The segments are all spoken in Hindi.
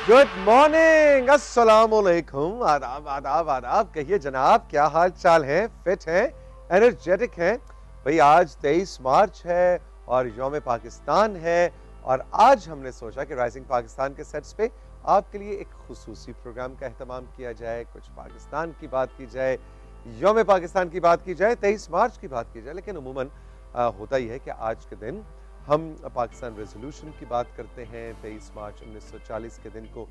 गुड मॉर्निंग, अस्सलाम वालेकुम, आदाब आदाब आदाब। कहिए जनाब, क्या हाल चाल है? फिट हैं, एनर्जेटिक हैं? भाई आज 23 मार्च है और यौम पाकिस्तान है और आज हमने सोचा कि राइजिंग पाकिस्तान के सेट्स पे आपके लिए एक खुसूसी प्रोग्राम का एहतमाम किया जाए, कुछ पाकिस्तान की बात की जाए, यौम पाकिस्तान की बात की जाए, 23 मार्च की बात की जाए। लेकिन अमूमन होता ही है कि आज के दिन हम पाकिस्तान रेजोल्यूशन की बात करते हैं, 23 मार्च 1940 के दिन को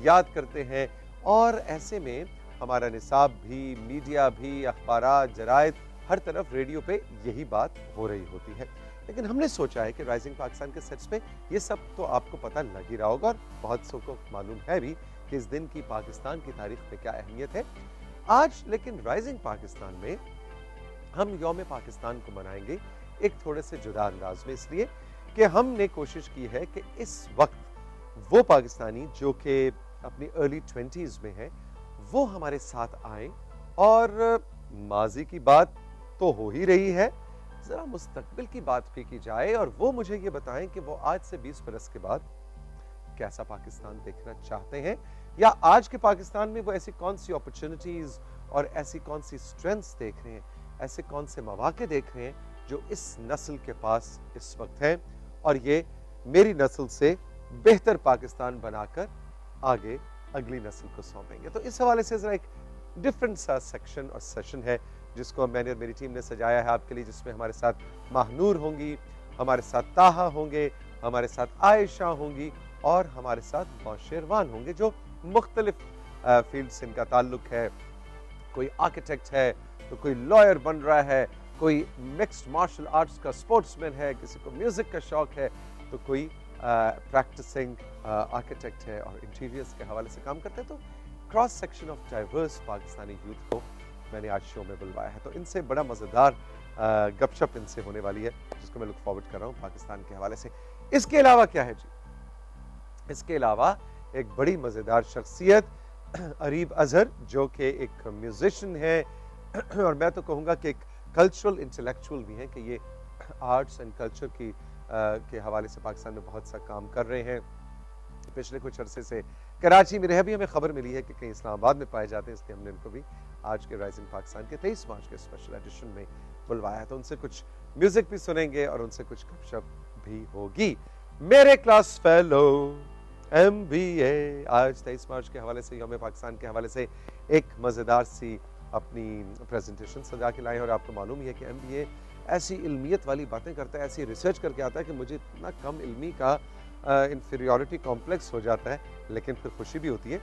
याद करते हैं और ऐसे में हमारा निसाब भी, मीडिया भी, अखबारात, जरायद, हर तरफ रेडियो पे यही बात हो रही होती है। लेकिन हमने सोचा है कि राइजिंग पाकिस्तान के सेट्स पे ये सब तो आपको पता लग ही रहा होगा और बहुत सौ को मालूम है भी कि इस दिन की पाकिस्तान की तारीख में क्या अहमियत है। आज लेकिन राइजिंग पाकिस्तान में हम यौम पाकिस्तान को मनाएंगे एक थोड़े से जुदा अंदाज में, इसलिए कि हमने कोशिश की है कि इस वक्त वो पाकिस्तानी जो कि अपनी अर्ली 20s में है वो हमारे साथ आए और माजी की बात तो हो ही रही है, जरा मुस्तकबिल की बात भी की जाए और वो मुझे ये बताएं कि वो आज से 20 बरस के बाद कैसा पाकिस्तान देखना चाहते हैं या आज के पाकिस्तान में वो ऐसी कौन सी अपॉर्चुनिटीज और ऐसी कौन सी स्ट्रेंथ्स देख रहे हैं, ऐसे कौन से मौके देख रहे हैं जो इस नस्ल के पास इस वक्त है और ये मेरी नस्ल से बेहतर पाकिस्तान बनाकर आगे अगली नस्ल को सौंपेंगे। तो इस हवाले से जरा एक डिफरेंट सा सेक्शन और सेशन है जिसको मैंने और मेरी टीम ने सजाया है आपके लिए, जिसमें हमारे साथ माहनूर होंगी, हमारे साथ ताहा होंगे, हमारे साथ आयशा होंगी और हमारे साथ मौशेरवान होंगे जो मुख्तलिफ फील्ड से इनका ताल्लुक है। कोई आर्किटेक्ट है तो कोई लॉयर बन रहा है, कोई मिक्स्ड मार्शल आर्ट्स का स्पोर्ट्समैन है, किसी को म्यूजिक का शौक है, तो कोई प्रैक्टिसिंग आर्किटेक्ट है और इंटीरियर्स के हवाले से काम करते हैं। तो cross section of diverse Pakistani youth को मैंने आज शो में बुलवाया है, तो इनसे बड़ा मज़ेदार गपशप इनसे होने वाली है जिसको मैं लुक फॉरवर्ड कर रहा हूँ पाकिस्तान के हवाले से। इसके अलावा क्या है जी, इसके अलावा एक बड़ी मज़ेदार शख्सियत अरीब अजहर जो कि एक म्यूजिशियन है और मैं तो कहूँगा कि एक कल्चरल इंटेलेक्चुअल भी हैं कि ये आर्ट्स एंड कल्चर की के हवाले से पाकिस्तान में बहुत सा काम कर रहे हैं। पिछले कुछ अरसे से कराची में रहे, भी हमें खबर मिली है कि कहीं इस्लामाबाद में पाए जाते हैं, इसलिए हमने इनको भी आज के राइजिंग पाकिस्तान के 23 मार्च के स्पेशल एडिशन में बुलवाया है। तो उनसे कुछ म्यूजिक भी सुनेंगे और उनसे कुछ गपशप भी होगी। मेरे क्लास फेलो MBA आज 23 मार्च के हवाले से, यौम पाकिस्तान के हवाले से एक मज़ेदार सी अपनी प्रेजेंटेशन सजा के लाए और आपको मालूम ही है कि MBA ऐसी इल्मियत वाली बातें करता है, ऐसी रिसर्च करके आता है कि मुझे इतना कम इल्मी का इन्फीरियॉरिटी कॉम्प्लेक्स हो जाता है, लेकिन फिर खुशी भी होती है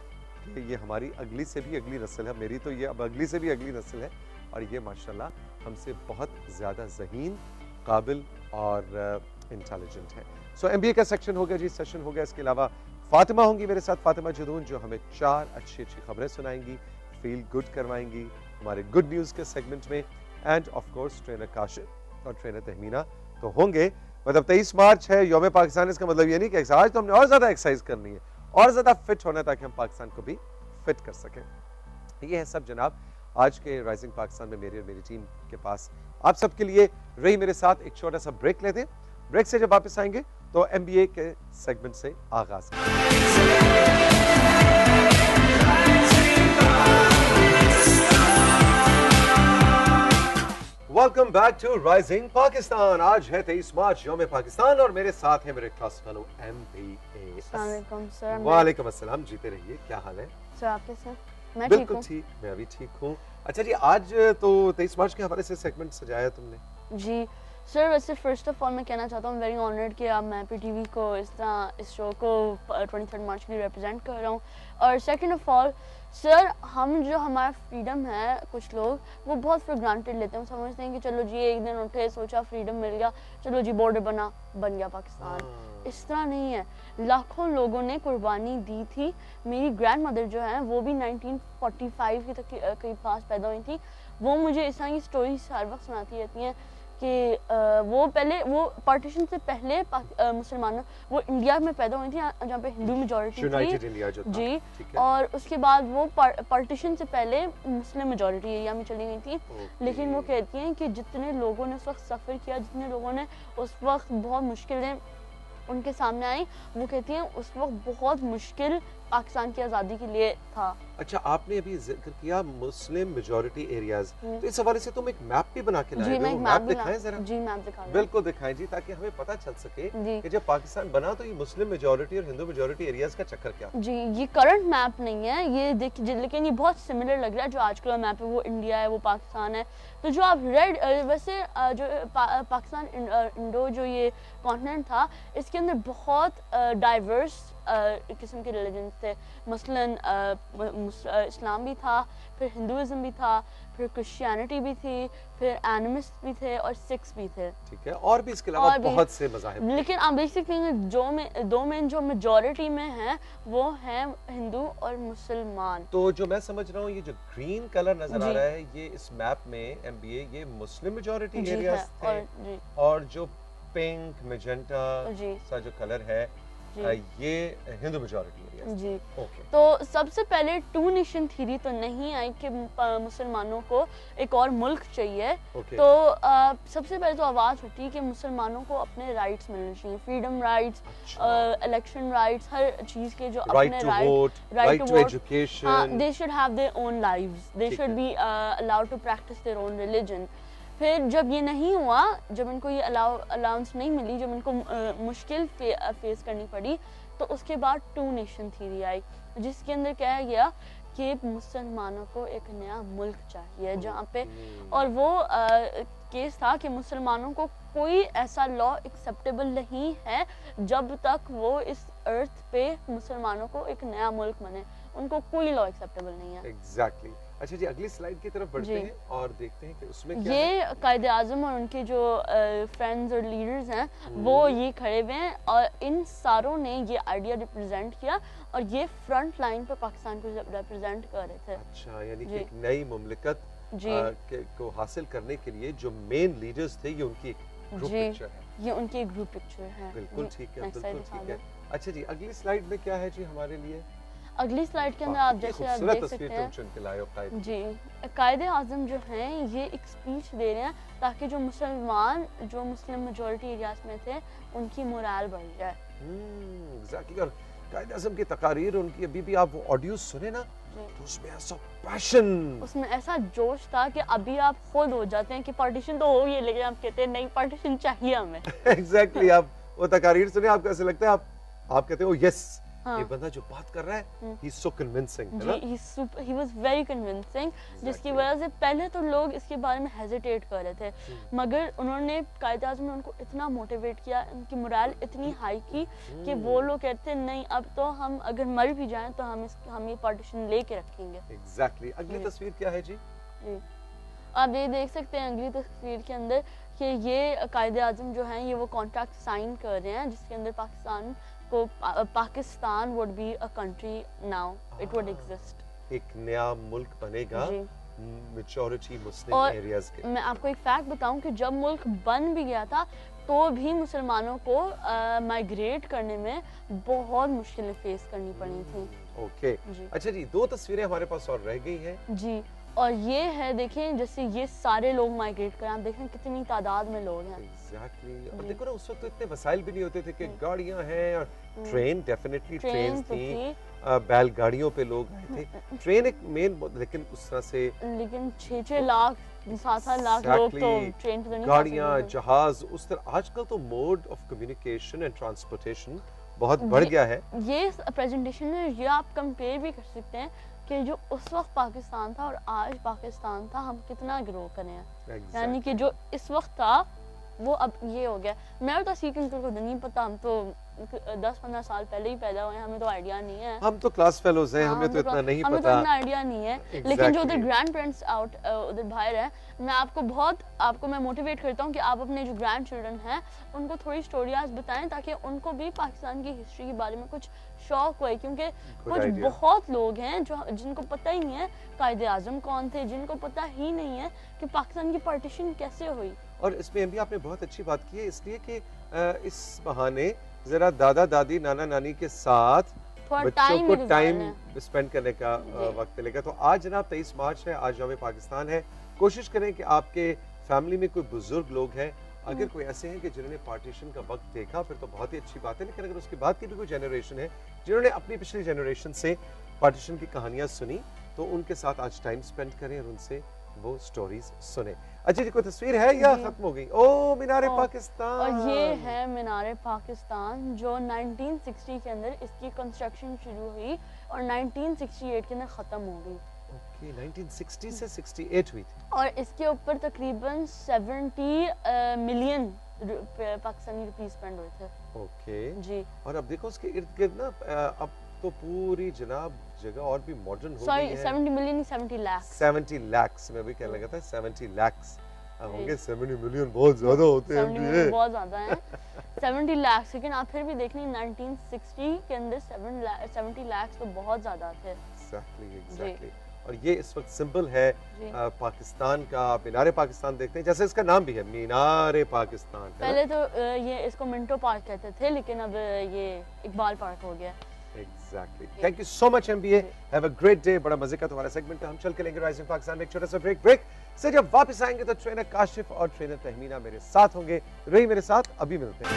कि ये हमारी अगली से भी अगली नस्ल है, मेरी तो ये अब अगली से भी अगली नस्ल है और ये माशाल्लाह हमसे बहुत ज़्यादा ज़हीन, काबिल और इंटेलिजेंट है। सो MBA का सेक्शन हो गया जी, सेशन हो गया। इसके अलावा फातिमा होंगी मेरे साथ, फातिमा जदून, जो हमें 4 अच्छी अच्छी खबरें सुनाएंगी, फील गुड करवाएंगी हमारे गुड न्यूज़ के सेगमेंट में। End of course trainer Kashif और ट्रेनर तहमीना तो होंगे। मतलब 23 मार्च है, यौम पाकिस्तान, इसका मतलब ये नहीं कि आज तो हमने और ज़्यादा एक्सरसाइज करनी है और ज़्यादा फिट होना है ताकि हम पाकिस्तान को भी फिट कर सकें। ये है सब जनाब आज के राइजिंग पाकिस्तान में मेरी और मेरी टीम के पास आप सबके लिए रही। मेरे साथ एक छोटा सा ब्रेक लेते हैं, ब्रेक से जब वापस आएंगे तो MBA के सेगमेंट से आगाज। Welcome back to rising Pakistan. आज है 23 मार्च, यौम पाकिस्तान और मेरे साथ है मेरे क्लास फेलो MBA। अस्सलाम सर। वालेकुम अस्सलाम, जीते रहिए। क्या हाल है सर आपके सर? मैं बिल्कुल ठीक, मैं भी ठीक हूँ। अच्छा जी, आज तो 23 मार्च के हवाले से सेगमेंट सजाया तुमने जी सर। वैसे फर्स्ट ऑफ ऑल मैं कहना चाहता हूँ वेरी ऑनर्ड कि आप मैं PTV को इस तरह इस शो को 23 मार्च के लिए रिप्रेजेंट कर रहा हूँ। और सेकंड ऑफ ऑल सर, हम जो हमारा फ्रीडम है, कुछ लोग वो बहुत फॉर ग्रांटेड लेते हैं, समझते हैं कि चलो जी एक दिन उठे, सोचा फ्रीडम मिल गया, चलो जी बॉर्डर बन गया पाकिस्तान। इस तरह नहीं है, लाखों लोगों ने कुर्बानी दी थी। मेरी ग्रैंड मदर जो है वो भी 1945 के पास पैदा हुई थी। वो मुझे इस तरह की स्टोरीज हर वक्त सुनाती रहती हैं कि वो पार्टीशन से पहले मुसलमानों वो इंडिया में पैदा हुई थी जहाँ पे हिंदू मेजॉरिटी थी जी, और उसके बाद वो पार्टीशन से पहले मुस्लिम मेजॉरिटी एरिया में चली गई थी। लेकिन वो कहती हैं कि जितने लोगों ने उस वक्त सफ़र किया, जितने लोगों ने उस वक्त बहुत मुश्किलें उनके सामने आई, वो कहती हैं उस वक्त बहुत मुश्किल पाकिस्तान की आज़ादी के लिए था। अच्छा, आपने अभी जिक्र किया मुस्लिम मेजॉरिटी एरियाज, तो इस हवाले से तुम एक मैप भी बना के लाए जी, मैं हो, एक मैप मैप दिखाएं जरा। जी मैप दिखा रही हूँ। बिल्कुल दिखाएं जी, ताकि हमें पता चल सके जी कि जब पाकिस्तान बना तो ये मुस्लिम मेजॉरिटी और हिंदू मेजॉरिटी एरियाज का चक्कर क्या। जी, ये करंट मैप नहीं है, ये लेकिन ये बहुत सिमिलर लग रहा है। जो आजकल मैप है वो इंडिया है, वो पाकिस्तान है। तो जो आप रेड वैसे जो पाकिस्तान इंडो जो ये कॉन्टिनेंट था, इसके अंदर बहुत डाइवर्स किस्म के रिलीजन थे। मसलन इस्लाम भी था, फिर हिंदुइज्म भी था, फिर क्रिश्चियनिटी भी थी, फिर एनिमिस्ट भी थे और सिख्स भी थे। ठीक है, और भी इसके अलावा बहुत से मज़ाहिब। लेकिन आप देख सकते हैं दो में जो मेजॉरिटी में हैं वो हैं हिंदू और मुसलमान। तो जो मैं समझ रहा हूँ, ये जो ग्रीन कलर नजर आ रहा है, ये इस मैप में एमबीए ये मुस्लिम मेजॉरिटी एरियाज थे, और जो पिंक मैजेंटा सा जो कलर है ये हिंदू मेजॉरिटी एरियाज जी। ओके। तो सबसे पहले टू नेशन थ्योरी तो नहीं आई कि मुसलमानों को एक और मुल्क चाहिए। तो सबसे पहले तो आवाज उठी कि मुसलमानों को अपने राइट्स मिलने चाहिए, फ्रीडम राइट्स, इलेक्शन राइट्स, हर चीज के जो अपने right to education, they should have their own lives, they should be allowed to practise their own religion. फिर जब ये नहीं हुआ, जब इनको ये अलाउंस नहीं मिली, जब इनको मुश्किल फेस करनी पड़ी, तो उसके बाद टू नेशन थ्योरी आई, जिसके अंदर कहा गया कि मुसलमानों को एक नया मुल्क चाहिए जहाँ पे, और वो केस था कि मुसलमानों को कोई ऐसा लॉ एक्सेप्टेबल नहीं है जब तक वो इस अर्थ पे मुसलमानों को एक नया मुल्क बने, उनको कोई लॉ एक्सेप्टेबल नहीं है। एग्जैक्टली। अच्छा जी, अगली स्लाइड की तरफ बढ़ते हैं और देखते हैं कि उसमें क्या ये है। कायदे आज़म और उनके जो फ्रेंड्स और लीडर्स हैं वो ये खड़े हुए हैं, और इन सारों ने ये आइडिया रिप्रेजेंट किया, और ये फ्रंट लाइन पे पाकिस्तान को रिप्रेजेंट कर रहे थे। अच्छा, यानी कि एक नई मुमलिकत को हासिल करने के लिए जो मेन लीडर्स थे, ये उनकी एक ग्रुप पिक्चर है। ये उनकी ग्रुप पिक्चर है। बिल्कुल ठीक है, बिल्कुल ठीक है। अच्छा जी, अगली स्लाइड में क्या है जी हमारे लिए? अगली स्लाइड के अंदर आप जैसे आप देख सकते हैं जी, कायदे आज़म जो हैं ये एक स्पीच दे रहे हैं ताकि जो मुसलमान जो मुस्लिम मेजॉरिटी एरियाज में थे उनकी मोरल बढ़ जाए। एग्जैक्टली। और कायदे आज़म की तकारीर, उनकी अभी भी आप वो ऑडियो सुने ना, तो उसमें ऐसा पैशन, उसमें ऐसा जोश था कि अभी आप खुद हो जाते हैं कि पार्टीशन तो हो ही, लेकिन आप कहते हैं नहीं, पार्टीशन चाहिए हमें। एग्जैक्टली। आप वो तकारीर सुने, आपको ऐसा लगता है आप कहते हो यस, ये बंदा जो बात कर रहा है he is so convincing, है ना? he was very convincing, जिसकी वजह से पहले तो लोग इसके बारे में हेजिटेट कर रहे थे, मगर उन्होंने कायदे आज़म ने उनको इतना मोटिवेट किया, उनकी मोरल इतनी हाई की कि वो लोग कहते हैं नहीं, अब तो हम अगर मर भी जाएं तो हम ये पार्टीशन लेके रखेंगे। एग्जैक्टली। अगली तस्वीर क्या है जी? आप ये देख सकते हैं अगली तस्वीर के अंदर कि ये कायदे आज़म जो हैं ये वो कॉन्ट्रैक्ट साइन कर रहे हैं, जिसके अंदर Pakistan would be a country now, it would exist, एक नया मुल्क बनेगा मेजॉरिटी मुस्लिम एरियाज के। मैं आपको एक फैक्ट बताऊं कि जब मुल्क बन भी गया था तो भी मुसलमानों को माइग्रेट करने में बहुत मुश्किलें फेस करनी पड़ी थी। ओके। अच्छा जी, दो तस्वीरें हमारे पास और रह गई हैं जी, और ये है देखें, जैसे ये सारे लोग माइग्रेट कर, आप देखें कितनी तादाद में लोग हैं। एग्जैक्टली। और देखो ना, उस वक्त तो इतने वसाइल भी नहीं होते थे कि गाड़ियां हैं, और ट्रेन डेफिनेटली ट्रेन थी, बैलगाड़ियों पे लोग आए थे। ट्रेन एक मेन, लेकिन उस तरह से लेकिन 6-6 लाख 7-7 लाख लोग तो ट्रेन पे नहीं, गाड़ियां, जहाज, उस तरह आजकल तो mode of communication and transportation बहुत बढ़ गया है। ये प्रेजेंटेशन में ये आप कंपेयर भी कर सकते हैं कि जो उस वक्त पाकिस्तान था और आज पाकिस्तान था, हम कितना ग्रो करे हैं। यानी कि जो इस वक्त था वो अब ये हो गया। मैं तो सीखने को नहीं पता, हम तो 10-15 साल पहले ही पैदा हुए हैं, हमें तो आइडिया नहीं है। हम तो क्लास फेलोज हैं, हमें तो इतना नहीं पता, हमें तो इतना आइडिया नहीं है। लेकिन जो उधर ग्रैंड पेरेंट्स उधर बाहर है, मैं आपको मैं मोटिवेट करता हूँ कि आप अपने जो ग्रैंड चिल्ड्रन हैं उनको थोड़ी स्टोरीज बताएं, ताकि उनको भी पाकिस्तान की हिस्ट्री के बारे में कुछ शौक हुए, क्योंकि कुछ बहुत लोग हैं जिनको पता ही नहीं है कायदे आज़म कौन थे, जिनको पता ही नहीं है कि पाकिस्तान की पार्टीशन कैसे हुई। और इसमें भी आपने बहुत अच्छी बात की है, इसलिए कि इस बहाने जरा दादा दादी नाना नानी के साथ बच्चों को टाइम स्पेंड करने का वक्त मिलेगा। तो आज जनाब 23 मार्च है, आज यौम पाकिस्तान है। कोशिश करें कि आपके फैमिली में कोई बुजुर्ग लोग हैं, अगर कोई ऐसे हैं कि जिन्होंने पार्टीशन का वक्त देखा फिर तो बहुत ही अच्छी बात है, लेकिन अगर उसके बाद की भी कोई जनरेशन है जिन्होंने अपनी पिछली जनरेशन से पार्टीशन की कहानियां सुनी तो उनके साथ आज टाइम स्पेंड करें और उनसे वो स्टोरीज सुने। अच्छा जी, कोई तस्वीर है या जी। खत्म हो गई? ओ मीनार पाकिस्तान। और ये है मीनार पाकिस्तान जो 1960 के अंदर इसकी कंस्ट्रक्शन शुरू हुई और 1968 के अंदर ख़त्म हो गई। ओके, 1960 से 68 हुई थी। और इसके ऊपर तकरीबन 70 मिलियन पाकिस्तानी रुपीस स्पेंड हुए थे। ओके जी और अब देखो उसके इर्द गिर्द ना अब तो पूरी जनाब जगह और भी मॉडर्न हो सॉरी गई है। 70 मिलियन नहीं 70 लाख। 70 lakhs में भी कहने लगा था 70 lakhs होंगे। 70 मिलियन बहुत ज्यादा होते हैं 70 ये। मिलियन बहुत ज्यादा है। 70 लाख, लेकिन आप फिर भी देख लें 1960 के अंदर 70 लाख तो बहुत ज्यादा थे। एग्जैक्टली और ये इस वक्त सिंबल है जी। पाकिस्तान का। आप मीनार पाकिस्तान देखते हैं, जैसे इसका नाम भी है मीनार पाकिस्तान, है ना? पहले तो ये इसको मिंटो पार्क कहते थे, लेकिन अब ये इकबाल पार्क हो गया। Exactly. Thank you so much MBA. Have a great day. बड़ा मजे का तुम्हारा सेगमेंट है। हम चल के लेंगे राइजिंग पाकिस्तान में एक छोटा सा ब्रेक से जब वापस आएंगे तो ट्रेनर काशिफ और ट्रेनर तहमीना मेरे साथ होंगे। रही मेरे साथ, अभी मिलते हैं।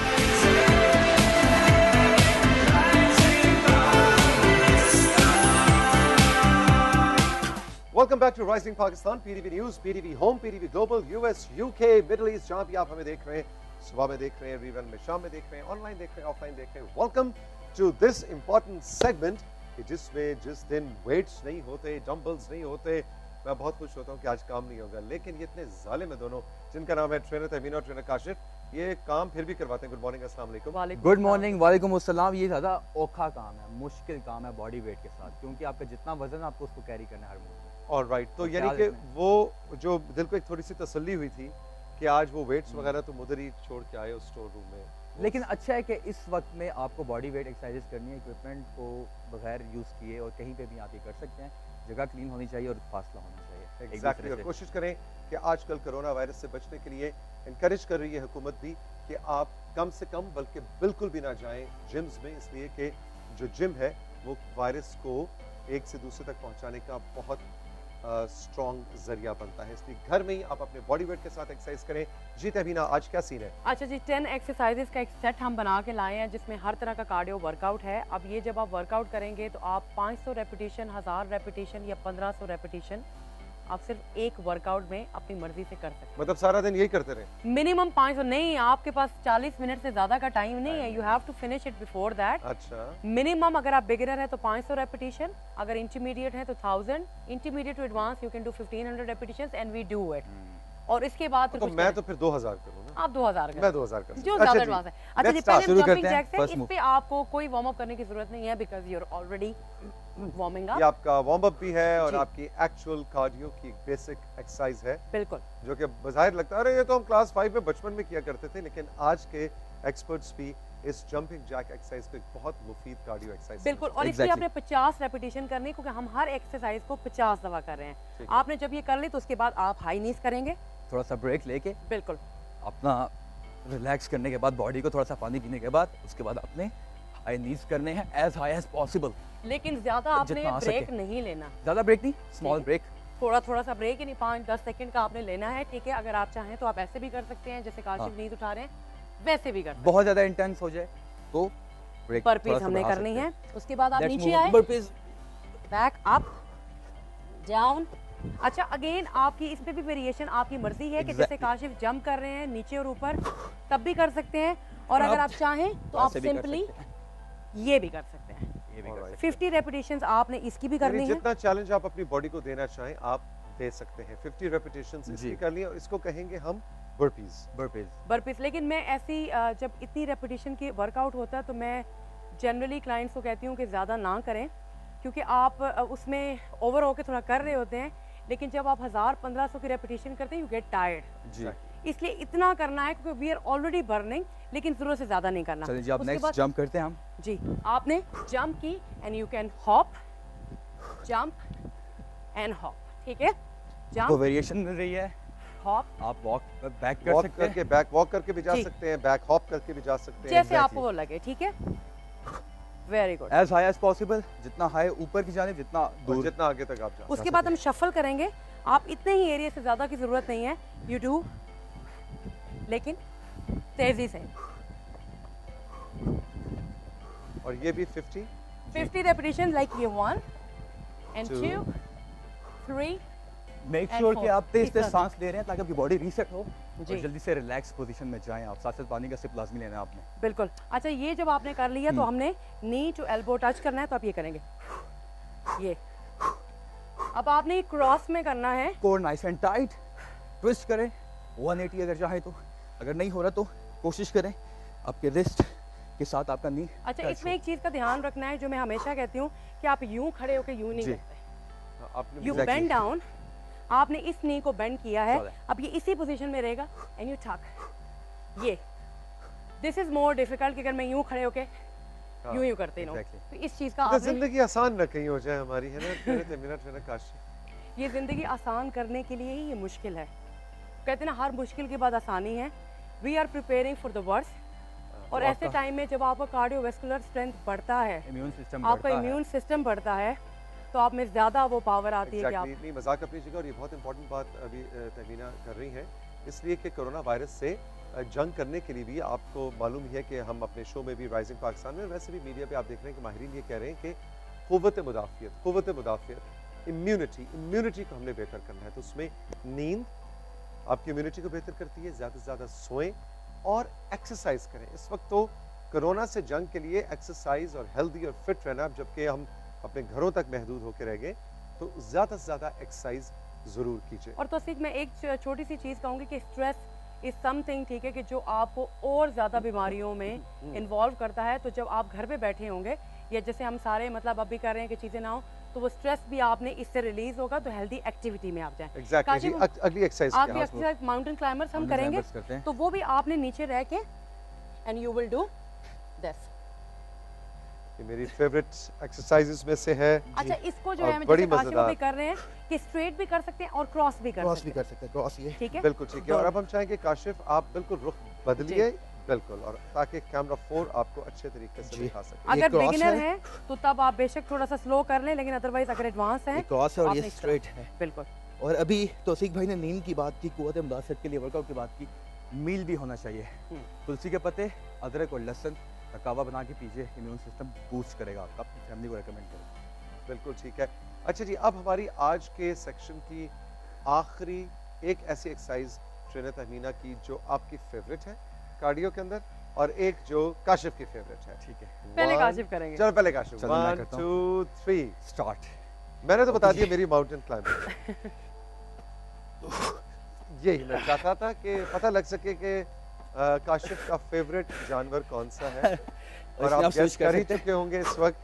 Welcome back to Rising Pakistan, PTV News, PTV Home, PTV Global, US, UK, Middle East, जहाँ भी आप हमें देख रहे हैं, सुबह में देख रहे हैं, रीवन में शाम में देख रहे हैं, ऑनलाइन देख रहे हैं, ऑफलाइन देख रहे हैं। Welcome to this important segment कि जिसमें जिस दिन वेट्स नहीं होते, डंबल्स नहीं होते, मैं बहुत खुश होता हूँ कि आज काम नहीं होगा, लेकिन ये इतने जालिम है दोनों, जिनका नाम है ट्रेनर तहमीना और ट्रेनर काशिफ, ये काम फिर भी करवाते हैं। गुड मॉर्निंग, अस्सलाम वालेकुम। गुड मॉर्निंग, वालेकुम अस्सलाम। ये ज़्यादा औखा काम है, मुश्किल काम है बॉडी वेट के साथ, क्योंकि आपका जितना वजन है आपको उसको कैरी करना है हर मूव में। और राइट, तो यानी कि वो जो दिल को एक थोड़ी सी तसल्ली हुई थी कि आज वो वेट्स वगैरह तुम उधर ही छोड़ के आए उस स्टोर रूम में। लेकिन अच्छा है कि इस वक्त में आपको बॉडी वेट एक्सरसाइजेस करनी है, इक्विपमेंट को बगैर यूज़ किए और कहीं पे भी आप ये कर सकते हैं। जगह क्लीन होनी चाहिए और फासला होना चाहिए। एग्जैक्टली और कोशिश करें कि आजकल कोरोना वायरस से बचने के लिए इनकरेज कर रही है हुकूमत भी कि आप कम से कम बल्कि बिल्कुल भी ना जाएं जिम्स में, इसलिए कि जो जिम है वो वायरस को एक से दूसरे तक पहुंचाने का बहुत स्ट्रॉन्ग जरिया बनता है, इसलिए घर में ही आप अपने बॉडी वेट के साथ एक्सरसाइज करें। जी तहमीना, आज क्या सीन है? अच्छा जी, 10 एक्सरसाइजेस का एक सेट हम बना के लाए हैं जिसमें हर तरह का कार्डियो वर्कआउट है। अब ये जब आप वर्कआउट करेंगे तो आप 500 रेपिटेशन, 1000 रेपिटेशन या 1500 रेपिटेशन आप सिर्फ एक वर्कआउट में अपनी मर्जी से कर सकते हैं। मतलब सारा दिन यही करते रहे? मिनिमम 500 नहीं, आपके पास 40 मिनट से ज्यादा का टाइम नहीं है। You have to finish it before that. अच्छा, मिनिमम अगर आप बिगिनर है तो 500 रेपिटेशन, अगर इंटरमीडिएट है तो 1000, intermediate to advance you can do 1500 repetitions and we do it. और इसके बाद तो मैं तो फिर 2000 करूँ ना? आप 2000 मैं 2000 करूँ जो ज्यादा एडवांस है। अच्छा जी, पहले शुरू जंपिंग करते हैं, जैक्स है, first इस move। पे आपको कोई वार्म अप करने की जरूरत नहीं है because you are already warming ये अप। आपका वार्म अप भी है और जी। आपकी एक्चुअल कार्डियो की बेसिक एक्सरसाइज है, बिल्कुल जो कि बज़ाहिर लगता है अरे ये तो हम क्लास 5 में बचपन में किया करते थे, लेकिन आज के एक्सपर्ट्स भी इस जंपिंग जैक एक्सरसाइज को एक बहुत मुफीद कार्डियो एक्सरसाइज बिल्कुल। और इसलिए आपने 50 रेपिटेशन करनी है, क्योंकि हम हर एक्सरसाइज को 50 दफा कर रहे ठीक हैं। है। आपने जब ये कर ली तो उसके बाद आप हाई नीज करेंगे। थोड़ा सा ब्रेक लेके बिल्कुल अपना रिलैक्स करने के बाद, बॉडी को थोड़ा सा पानी पीने के बाद, उसके बाद अपने हाई नीज करने हैं एज हाई एज पॉसिबल। लेकिन ज्यादा आपने जितना आ ब्रेक सके। नहीं लेना। ज़्यादा ब्रेक नहीं, स्मॉल ठीक ब्रेक। थोड़ा थोड़ा सा ब्रेक ही नहीं, 5-10 सेकंड का आपने लेना है, ठीक है। अगर आप चाहें तो आप ऐसे भी कर सकते हैं जैसे काशिफ हाँ। नींद उठा रहे हैं, वैसे भी कर सकते बहुत ज़्यादा इंटेंस हो जाए तो ब्रेक बर्पीज हमने करनी है। उसके बाद आप नीचे आए, बर्पीज। Back up down. अच्छा, अगेन आपकी इस पे भी वेरिएशन आपकी मर्जी है कि जैसे Exactly. काशिफ जंप कर रहे हैं नीचे और ऊपर, तब भी कर सकते हैं। और आप अगर आप चाहें तो आप ऐसे भी कर सिंपली सकते हैं। ये भी कर सकते हैं। ये भी कर Alright. सकते 50 रेपिटेशंस आपने इसकी भी करनी यानी है। जितना चैलेंज आप अपनी बॉडी को देना चाहें आप दे सकते हैं। 50 रेपिटेशंस इसकी जी। कर ली और इसको कहेंगे हम बर्पीज। हैं। बर्पीज। बर्पीज। लेकिन मैं ऐसी जब इतनी रेपिटेशन की वर्कआउट होता है तो मैं जनरली क्लाइंट्स को कहती हूँ कि ज़्यादा ना करें, क्योंकि आप उसमें ओवर होके थोड़ा कर रहे होते हैं, लेकिन जब आप 1000-1500 की रेपिटेशन करते हैं यू गेट टायर्ड। जी। इसलिए इतना करना है क्योंकि वी आर ऑलरेडी बर्निंग, लेकिन जरूरत से ज़्यादा नहीं करना। चलिए जी, अब उसके नेक्स्ट बाद- जंप करते हैं हम। जी, आपने जंप की and you can hop, jump and hop, ठीक है। वो जंप, वेरिएशन मिल रही है। हॉप, आप वॉक बैक कर वॉक सकते हैं। करके बैक वॉक करके भी जा जी। सकते हैं, बैक हॉप करके भी जा सकते हैं। जैसे Exactly. आपको वो लगे, ठीक है। Very good. As high as possible, जितना हाई ऊपर की जाने, जितना और दूर। जितना आगे तक आप जा उसके बाद हम शफल करेंगे। आप इतने ही एरिया से ज़्यादा की ज़रूरत नहीं है, यू डू, लेकिन तेजी से। और ये भी 50। 50 रेपिटेशन लाइक ये 1 and 2 3 make And sure four. कि आप तेज इस तेज तरह से। सांस ले रहे हैं ताकि आपकी बॉडी रीसेट हो जी। और जल्दी से रिलैक्स पोजीशन में जाएं आप। साथ साथ पानी का सिप लाजमी लेना है आपने। बिल्कुल। अच्छा, ये जब आपने कर लिया तो हमने नी टू एल्बो टच करना है, तो आप ये करेंगे, ये। अब आपने क्रॉस में करना है। Core nice and tight, twist करें 180 अगर चाहे तो। अगर नहीं हो रहा तो कोशिश करें आपके रिस्ट के साथ आपका नी। अच्छा, इसमें एक चीज़ का ध्यान रखना है जो मैं हमेशा कहती हूँ कि आप यूं खड़े होकर यूं नहीं जी। करते। आपने यू Exactly. बेंड डाउन, आपने इस नी को बेंड किया है, got it. अब ये इसी पोजीशन में रहेगा एंड यू टक। ये दिस इज मोर डिफिकल्ट कि अगर मैं यूं खड़े होके यूं करते रहो। Exactly. तो इस चीज़ का तो आपने, जिंदगी आसान न कहीं हो जाए हमारी, है ना? ट्रेनर काशिफ। ये ज़िंदगी आसान करने के लिए ही ये मुश्किल है। कहते हैं ना, हर मुश्किल के बाद आसानी है। We are preparing for the worst. और तो ऐसे आपका- टाइम में जब आपका कार्डियोवैस्कुलर स्ट्रेंथ बढ़ता है, इम्यून सिस्टम आपका इम्यून सिस्टम बढ़ता है, तो आप में ज़्यादा वो पावर आती है कि आप नहीं, मजाक अपनी जगह, और ये बहुत इंपॉर्टेंट बात अभी तहमीना कर रही हैं, इसलिए कि कोरोना वायरस से जंग करने के लिए भी आपको मालूम ही है कि हम अपने शो में भी राइजिंग पाकिस्तान में, वैसे भी मीडिया पे आप देख रहे हैं कि माहिरीन ये कह रहे हैं कि कुव्वत मुदाफ़ियत, इम्यूनिटी को हमने बेहतर करना है। तो उसमें नींद आपकी इम्यूनिटी को बेहतर करती है, ज़्यादा से ज़्यादा सोएं और एक्सरसाइज करें। इस वक्त तो कोरोना से जंग के लिए एक्सरसाइज और हेल्दी और फिट रहना, जबकि हम अपने घरों तक महदूद होकर रह गए, तो ज़्यादा से ज़्यादा एक्सरसाइज ज़रूर कीजिए। और तौसीक, मैं एक छोटी सी चीज़ कहूँगी कि स्ट्रेस इज समथिंग, ठीक है, कि जो आपको और ज़्यादा बीमारियों में इन्वॉल्व करता है। तो जब आप घर पे बैठे होंगे, या जैसे हम सारे मतलब अब भी कर रहे हैं कि चीज़ें ना हो, तो वो स्ट्रेस भी आपने इससे रिलीज होगा, तो हेल्दी एक्टिविटी में आप जाएं। एग्जैक्टली जी, काशिफ, अगली एक्सरसाइज आपकी क्या है? एक्सरसाइज माउंटेन क्लाइंबर्स हम Mountain करेंगे, climbers करते हैं। तो वो भी आपने नीचे रह के and you will do this. ये मेरी फेवरेट एक्सरसाइजेस में से है। अच्छा, इसको जो और है हम बड़ी जैसे काशिफ मज़ेदार। भी कर रहे हैं कि स्ट्रेट भी कर सकते हैं और क्रॉस भी कर क्रॉस सकते भी कर सकते हैं, क्रॉस ये हैं, ठीक है। बिल्कुल ठीक है। और अब हम चाहेंगे काशिफ आप बिल्कुल रुख बदलिए, बिल्कुल, और ताकि कैमरा 4 आपको अच्छे तरीके से जी। दिखा सके। ये अगर cross बिगिनर है। है तो तब आप बेशक थोड़ा सा स्लो कर लें, लेकिन अदरवाइज अगर एडवांस है ये क्रॉस है और ये आपने इस तरह- स्ट्रेट है। बिल्कुल। और अभी तौसीक भाई ने नींद की बात की, कुव्वत मुदाफ़ियत के लिए वर्कआउट की बात की। मील भी होना चाहिए। तुलसी के पत्ते, अदरक और लहसुन का कावा बना के पीजिए, इम्यून सिस्टम बूस्ट करेगा आपका। अपनी फैमिली को रेकमेंड करें। बिल्कुल ठीक है। अच्छा जी, अब हमारी आज के सेक्शन की आखिरी एक ऐसी एक्सरसाइज ट्रेनर तहमीना की जो आपकी फेवरेट है कार्डियो के अंदर, और एक जो काशिफ की फेवरेट है। ठीक है, पहले One- काशिफ करेंगे। चलो पहले काशिफ। चलो, मैं 1 करता 2 3। स्टार्ट। मैंने तो बता दिया मेरी माउंटेन क्लाइंबिंग। यही मैं चाहता था कि पता लग सके कि काशिफ का फेवरेट जानवर कौन सा है, और इसमें आप आप गेस switch कर कर ही सकते हैं। चुके होंगे इस वक्त।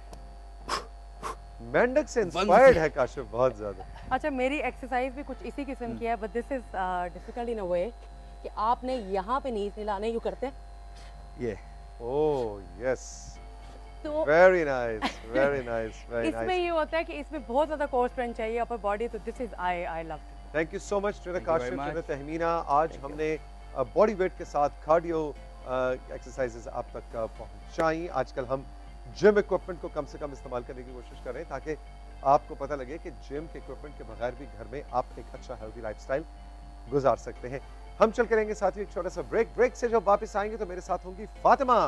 मेंढक से इंस्पायर्ड है काशिफ बहुत ज्यादा। अच्छा, मेरी एक्सरसाइज भी कुछ इसी किस्म की है, but this is difficult in a way कि आपने यहाँ पे नीज हिलाने यूँ करते हैं, ये ओह यस, तो very nice, very nice, very इसमें नाइस। ये होता है कि इसमें बहुत ज़्यादा कोर स्ट्रेंथ चाहिए अपर बॉडी, तो this is I love. Thank you so much trainer Thank you very Kashif, much. Trainer Tahmina. आज हमने बॉडी वेट के साथ कार्डियो एक्सरसाइजेस आप तक पहुंचाई। आजकल हम जिम इक्विपमेंट को कम से कम इस्तेमाल करने की कोशिश कर रहे हैं, ताकि आपको पता लगे कि जिम के इक्विपमेंट के बगैर भी घर में आप एक अच्छा हेल्दी लाइफस्टाइल गुजार सकते हैं। हम चल करेंगे साथ ही एक छोटा सा ब्रेक से जब वापस आएंगे तो मेरे साथ होंगी फातिमा,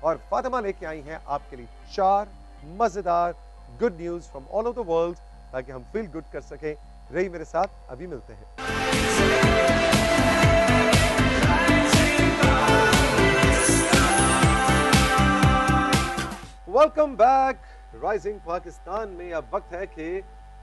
और फातिमा लेके आई हैं आपके लिए 4 मजेदार good news from all over the world, ताकि हम फील गुड कर सकें। रही मेरे साथ, अभी मिलते हैं। वेलकम बैक राइजिंग पाकिस्तान में। अब वक्त है कि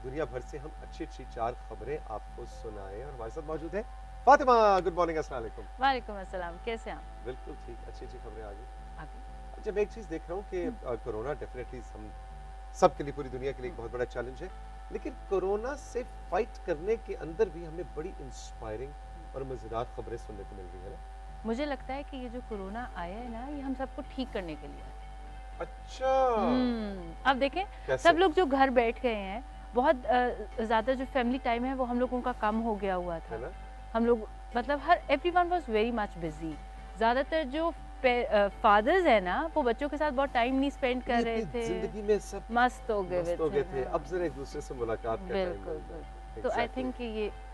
दुनिया भर से हम अच्छी अच्छी 4 खबरें आपको सुनाएं, और हमारे साथ मौजूद है फातिमा। गुड मॉर्निंग, अस्सलाम वालेकुम। वालेकुम अस्सलाम, कैसे हैं आप? बिल्कुल ठीक, अच्छी अच्छी खबरें आ गई। आगे। अच्छा, मैं एक चीज़ देख रहा हूँ कि कोरोना डेफिनेटली हम सब के लिए, पूरी दुनिया के लिए एक बहुत बड़ा चैलेंज है, लेकिन कोरोना से फाइट करने के अंदर भी हमें बड़ी इंस्पायरिंग और मजेदार खबरें सुनने को मिल रही है ना। मुझे लगता है कि ये जो कोरोना आया है ना, ये हम सबको ठीक करने के लिए है। अच्छा, अब देखें, कैसे? सब लोग जो घर बैठ गए हैं, बहुत ज़्यादा जो फैमिली टाइम है वो हम लोगों का कम हो गया हुआ था। है ना? हम लोग मतलब हर everyone was very much busy. ज़्यादातर जो फादर्स है ना, वो बच्चों के साथ बहुत टाइम नहीं स्पेंड कर रहे अपनी थे, जिंदगी में सब मस्त हो गए मस्त हो गए थे। हाँ। अब जरा एक दूसरे से मुलाकात का टाइम बिल्कुल मिल रहा है। बिल्कुल। तो आई Exactly. थिंक कि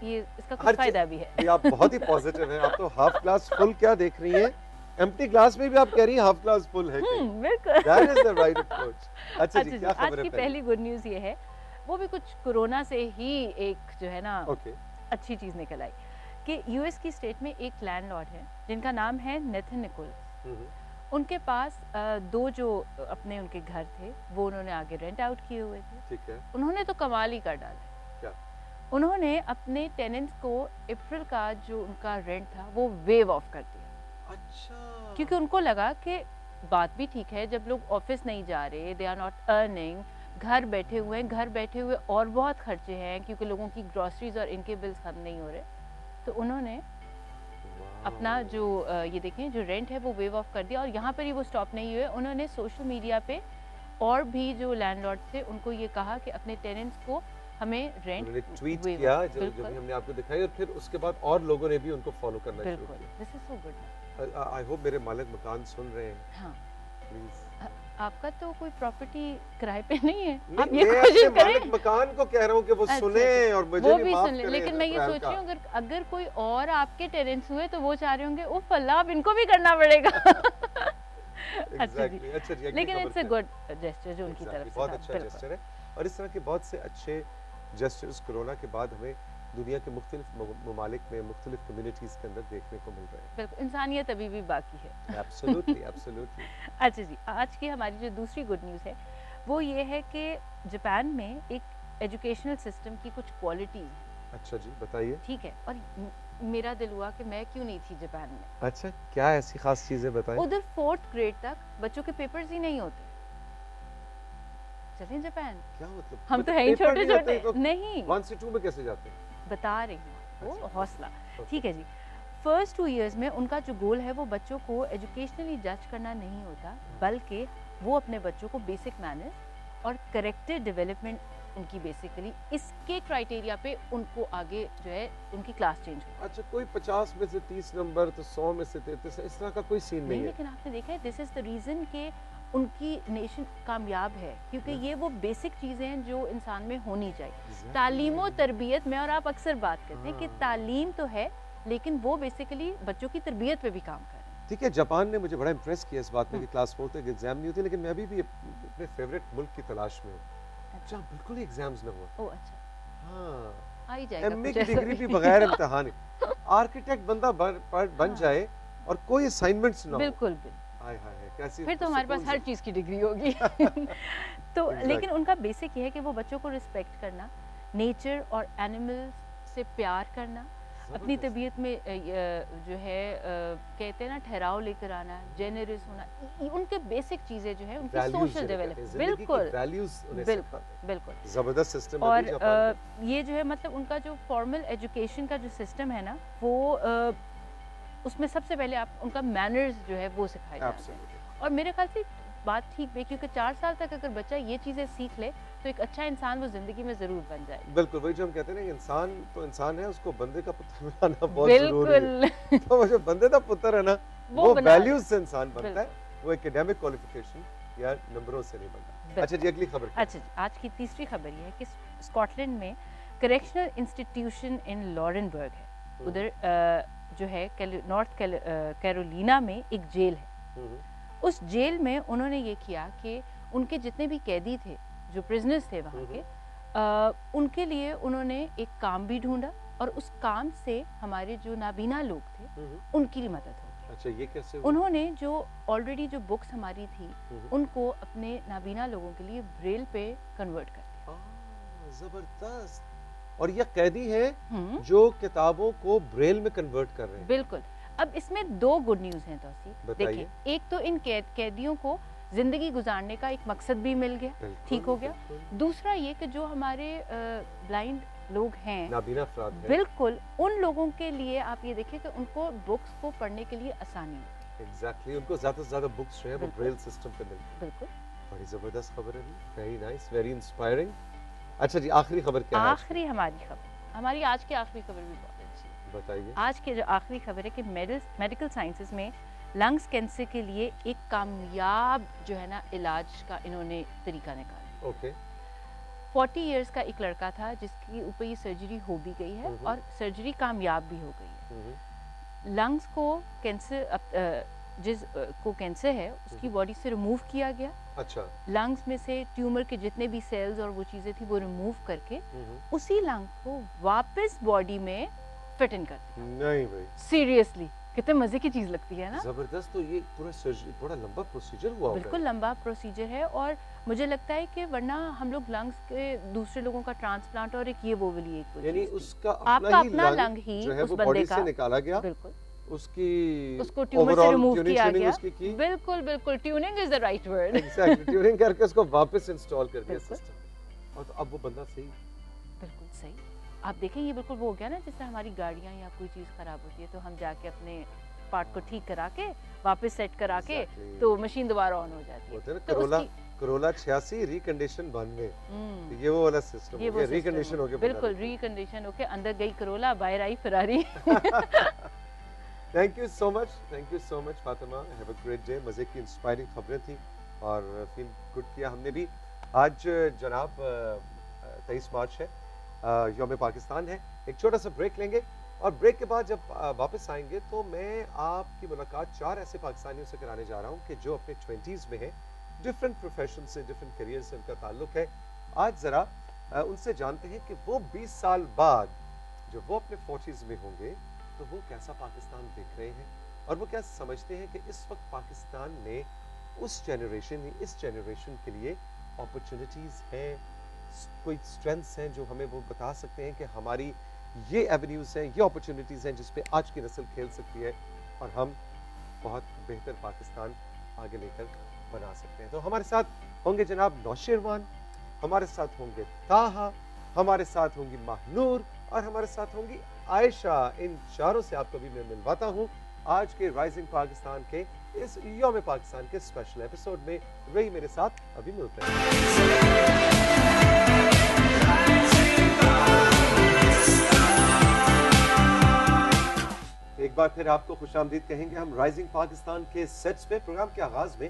ये इसका हर कुछ फायदा भी है। ये आप बहुत ही पॉजिटिव हैं। आप तो हाफ क्लास फुल क्या देख रही हैं? एम्प्टी ग्लास में भी आप कह रही हैं हाफ ग्लास फुल है कहीं। बिल्कुल। That is the right approach। अच्छा जी, अच्छा क्या आज खबर की है पहली गुड न्यूज़ ये है, वो भी कुछ कोरोना से ही एक जो है ना ओके अच्छी चीज़ निकल आई कि यूएस की स्टेट में एक लैंडलॉर्ड है जिनका नाम है नेथन निकोलस। उनके पास दो जो अपने उनके घर थे वो उन्होंने आगे रेंट आउट किए हुए थे। ठीक है। उन्होंने तो कमाल ही कर डाला। क्या? उन्होंने अपने टेनेंट्स को अप्रैल का जो उनका रेंट था वो वेव ऑफ कर दिया। अच्छा। क्योंकि उनको लगा कि बात भी ठीक है, जब लोग ऑफिस नहीं जा रहे, दे आर नॉट अर्निंग, घर बैठे हुए हैं, घर बैठे हुए और बहुत खर्चे हैं क्योंकि लोगों की ग्रॉसरीज और इनके बिल्स खत्म नहीं हो रहे, तो उन्होंने अपना जो ये देखें जो रेंट है वो वेव ऑफ कर दिया। और यहाँ पर ही वो स्टॉप नहीं हुए, उन्होंने सोशल मीडिया पे और भी जो लैंडलॉर्ड थे उनको ये कहा कि अपने टेनेंट्स को हमें रेंट ट्वीट किया जो भी हमने आपको दिखाई, और फिर उसके बाद और लोगों ने भी उनको फॉलो करना शुरू किया। This is so good. I hope मेरे मालिक मकान सुन रहे हैं। हाँ प्लीज। आपका तो कोई प्रॉपर्टी किराए पे नहीं है, नहीं, आप ये मैं कोशिश अपने करें मालिक मकान को कह रहा हूँ कि वो अच्छा, सुने और मुझे वो भी भी माफ सुन ले, करें लेकिन मैं ये इस सोच रही हूँ का। अगर कोई और आपके टेरेंट्स हुए तो वो चाह रहे होंगे उफ अल्लाह अब इनको भी करना पड़ेगा। अच्छा जी, अच्छा जी, अगली लेकिन खबर इट्स अ क्या? गुड जेस्चर जो उनकी तरफ से बहुत था, अच्छा बिल्कुल। जेस्चर है, और इस तरह के बहुत से अच्छे जेस्चर्स कोरोना के बाद हमें दुनिया के मुख्तलिफ ममालिक में मुख्तलिफ कम्युनिटीज़ के अंदर देखने को मिल रहे बिल्कुल, इंसानियत अभी भी बाकी है। हैं। Absolutely absolutely. अच्छा जी, आज की हमारी जो दूसरी गुड न्यूज़ है वो ये है कि जापान में एक एजुकेशनल सिस्टम की कुछ क्वालिटीज़ हैं। अच्छा जी, बताइए। ठीक है, और मेरा दिल हुआ कि मैं क्यों नहीं थी जापान में। अच्छा, क्या ऐसी खास चीज़ें बताएं? उधर 4th ग्रेड तक बच्चों के पेपर्स ही नहीं होते। चलें जापान, क्या मतलब? हम तो मतलब हैं ही पेपर नहीं छोटे-छोटे। होते तो नहीं 1 से 2 में कैसे जाते हैं? बता रही हूँ, वो हौसला। Okay. ठीक है जी, फर्स्ट 2 इयर्स में उनका जो गोल है वो बच्चों को एजुकेशनली जज करना नहीं होता, बल्कि वो अपने बच्चों को बेसिक मैनर्स और करेक्टर डेवलपमेंट उनकी बेसिकली इसके क्राइटेरिया पे उनको आगे जो है उनकी क्लास चेंज हो। अच्छा, कोई 50 में से 30 नंबर तो 100 में से 33, इस तरह का कोई सीन नहीं है। लेकिन आपने देखा है दिस इज द रीजन के उनकी नेशन कामयाब है क्योंकि ये वो बेसिक चीज़ें हैं जो इंसान में होनी चाहिए। तालीम और तरबियत में, और आप अक्सर बात करते हैं कि तालीम तो है लेकिन वो बेसिकली बच्चों की तरबियत पे भी काम कर रहे हैं। ठीक है, जापान ने मुझे बड़ा इम्प्रेस किया इस बात में कि क्लास 4 तक एग्जाम नहीं होते, लेकिन मैं अभी भी अपने फेवरेट मुल्क की तलाश में हूँ जहाँ बिल्कुल ही एग्जाम्स ना हो। ओह अच्छा, हाँ, आ ही जाएगा एमए कुछ की ऐसा डिग्री भी भी। बगैर इम्तिहान आर्किटेक्ट बंदा बन हाँ। जाए और कोई असाइनमेंट्स ना हो। बिल्कुल बिल्कुल, हाय हाय हाय, कैसी फिर तो हमारे पास सुकून हर से। चीज़ की डिग्री होगी। तो Exactly. लेकिन उनका बेसिक ये है कि वो बच्चों को रिस्पेक्ट करना, नेचर और एनिमल्स से प्यार करना, अपनी जबरदस्त। तबीयत में जो है कहते हैं ना ठहराव लेकर आना, जेनरस होना, उनके बेसिक चीज़ें जो है उनकी Values सोशल जिन्हें कहते हैं, डेवलपमेंट। जिंदगी की बिल्कुल values उन्हें बिल्कुल सिखाते हैं। बिल्कुल। जबरदस्त सिस्टम है और भी जापान का। ये जो है मतलब उनका जो फॉर्मल एजुकेशन का जो सिस्टम है ना वो उसमें सबसे पहले आप उनका मैनर्स जो है वो सिखाए जाते हैं। Absolutely. और मेरे ख्याल से बात ठीक है क्योंकि 4 साल तक अगर बच्चा ये चीज़ें सीख ले तो एक अच्छा इंसान वो ज़िंदगी में ज़रूर बन जाए। बिल्कुल, वही जो हम कहते हैं ना कि इंसान तो इंसान है, उसको बंदे का पुत्र बनाना बहुत जरूरी है। बिल्कुल। तो वो जो बंदे का पुत्र है ना, वो वो बना वैल्यूज से इंसान बनता है, वो एकेडमिक क्वालिफिकेशन या नंबरों से नहीं बनता। अच्छा जी, अगली खबर क्या? अच्छा जी, आज की तीसरी खबर ये है कि स्कॉटलैंड में करेक्शनल इंस्टीट्यूशन इन लॉरेनबर्ग है। उधर जो है नॉर्थ कैरोलिना में एक जेल है। हम्म, उस जेल में उन्होंने ये किया कि उनके जितने भी कैदी थे, जो प्रिजनर्स थे वहाँ के, उनके लिए उन्होंने एक काम भी ढूंढा और उस काम से हमारे जो नाबीना लोग थे हम्म। उनकी मदद हो। अच्छा, ये कैसे हुआ? उन्होंने जो ऑलरेडी जो बुक्स हमारी थी हम्म। उनको अपने नाबीना लोगों के लिए ब्रेल पे कन्वर्ट कर दिया। जबरदस्त। और ये कैदी हैं हम्म, जो किताबों को ब्रेल में कन्वर्ट कर रहे हैं। बिल्कुल। अब इसमें 2 गुड न्यूज़ हैं तौसीफ। बताइए। देखिए, एक तो इन कैदियों को जिंदगी गुजारने का एक मकसद भी मिल गया, बिल्कुल, ठीक हो गया। बिल्कुल। दूसरा ये कि जो हमारे ब्लाइंड लोग हैं, नाबीना अफराद हैं। बिल्कुल उन लोगों के लिए आप ये देखिए कि उनको बुक्स को पढ़ने के लिए आसानी हो। एग्जैक्टली, उनको ज्यादा से ज्यादा बुक्स जो है वो बिल्कुल। ब्रेल सिस्टम पे मिलती है। बिल्कुल। बड़ी जबरदस्त खबर है, वेरी नाइस, वेरी इंस्पायरिंग। अच्छा जी, आखिरी खबर क्या है आज की? आखिरी हमारी खबर, हमारी आज की आखिरी खबर भी बहुत अच्छी है। बताइए। आज की जो आखिरी खबर है कि मेडिकल साइंसेज में लंग्स कैंसर के लिए एक कामयाब जो है ना इलाज का इन्होंने तरीका निकाला। ओके। 40 इयर्स का एक लड़का था जिसकी ऊपर ये सर्जरी हो भी गई है और सर्जरी कामयाब भी हो गई है। लंग्स को कैंसर को कैंसर है उसकी बॉडी से रिमूव किया गया। अच्छा। लंग्स में से ट्यूमर के जितने भी सेल्स और वो चीज़ें थी वो रिमूव करके उसी लंग को वापस बॉडी में फिट इन कर दिया। नहीं भाई, सीरियसली कितने मजे की चीज लगती है ना। जबरदस्त। तो ये पूरा सर्जरी, बड़ा लंबा प्रोसीजर हुआ होगा। बिल्कुल लंबा प्रोसीजर है और मुझे लगता है कि वरना हम लोग लंग्स के दूसरे लोगों का ट्रांसप्लांट और एक ये वो वाली एक यानी उसका आपका अपना लंग ही जो है उस वो बंदे बॉडी का से निकाला गया, बिल्कुल उसको ट्यूमर से रिमूव किया ट्यूनिंग गया। उसकी की। बिल्कुल बिल्कुल tuning is the right word. Exactly, tuning करके उसको वापस इंस्टॉल कर दिया बिल्कुल। सिस्टम। और तो अब वो बंदा सही। बिल्कुल सही। आप देखें ये बिल्कुल वो हो गया ना जैसे हमारी गाड़ियां या कोई चीज खराब होती है तो हम जाके अपने पार्ट को ठीक करा के वापस सेट करा के तो मशीन दोबारा ऑन हो जाती है। तो करोला 86 रिकंडीशन 92, तो ये वो वाला सिस्टम हो गया, रिकंडीशन हो गया। बिल्कुल रिकंडीशन होके अंदर गई करोला, बाहर आई Ferrari. Thank you so much Fatima, have a great day. मजे की इंस्पायरिंग खबरें थी और फील गुड किया हमने भी। आज जनाब 23 मार्च है, यौम पाकिस्तान है। एक छोटा सा ब्रेक लेंगे और ब्रेक के बाद जब वापस आएंगे तो मैं आपकी मुलाकात 4 ऐसे पाकिस्तानियों से कराने जा रहा हूँ कि जो अपने 20s में हैं, डिफरेंट प्रोफेशन से, डिफरेंट करियर से उनका ताल्लुक है। आज ज़रा उनसे जानते हैं कि वो 20 साल बाद जब वो अपने 40s में होंगे तो वो कैसा पाकिस्तान देख रहे हैं और वो क्या समझते हैं कि इस वक्त पाकिस्तान में इस जनरेशन के लिए अपॉर्चुनिटीज़ हैं, कोई स्ट्रेंथ्स हैं जो हमें वो बता सकते हैं कि हमारी ये एवेन्यूज़ हैं, ये अपॉर्चुनिटीज़ हैं जिस पे आज की नस्ल खेल सकती है और हम बहुत बेहतर पाकिस्तान आगे लेकर बना सकते हैं। तो हमारे साथ होंगे जनाब नौशेरवान, हमारे साथ होंगे ताहा, हमारे साथ होंगी माहनूर और हमारे साथ होंगी आयशा। इन चारों से आपको भी मैं मिलवाता हूँ आज के राइजिंग पाकिस्तान के इस यौम पाकिस्तान के स्पेशल एपिसोड में। वही मेरे साथ अभी मिलते हैं। एक बार फिर आपको खुशामदीद कहेंगे हम राइजिंग पाकिस्तान के सेट्स पे। प्रोग्राम के आगाज में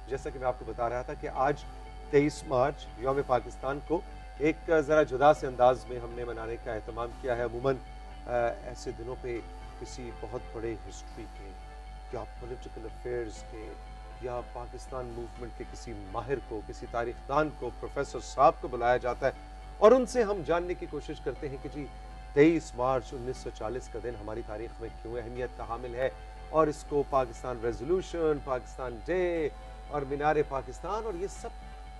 जैसा कि मैं आपको बता रहा था कि आज 23 मार्च यौम पाकिस्तान को एक ज़रा जुदा से अंदाज में हमने मनाने का एहतमाम किया है। अमूमन ऐसे दिनों पे किसी बहुत बड़े हिस्ट्री के या पॉलिटिकल अफेयर्स के या पाकिस्तान मूवमेंट के किसी माहिर को, किसी तारीखदान को, प्रोफेसर साहब को बुलाया जाता है और उनसे हम जानने की कोशिश करते हैं कि जी 23 मार्च 1940 का दिन हमारी तारीख में क्यों अहमियत का हामिल है और इसको पाकिस्तान रेजोल्यूशन, पाकिस्तान डे और मीनार पाकिस्तान और ये सब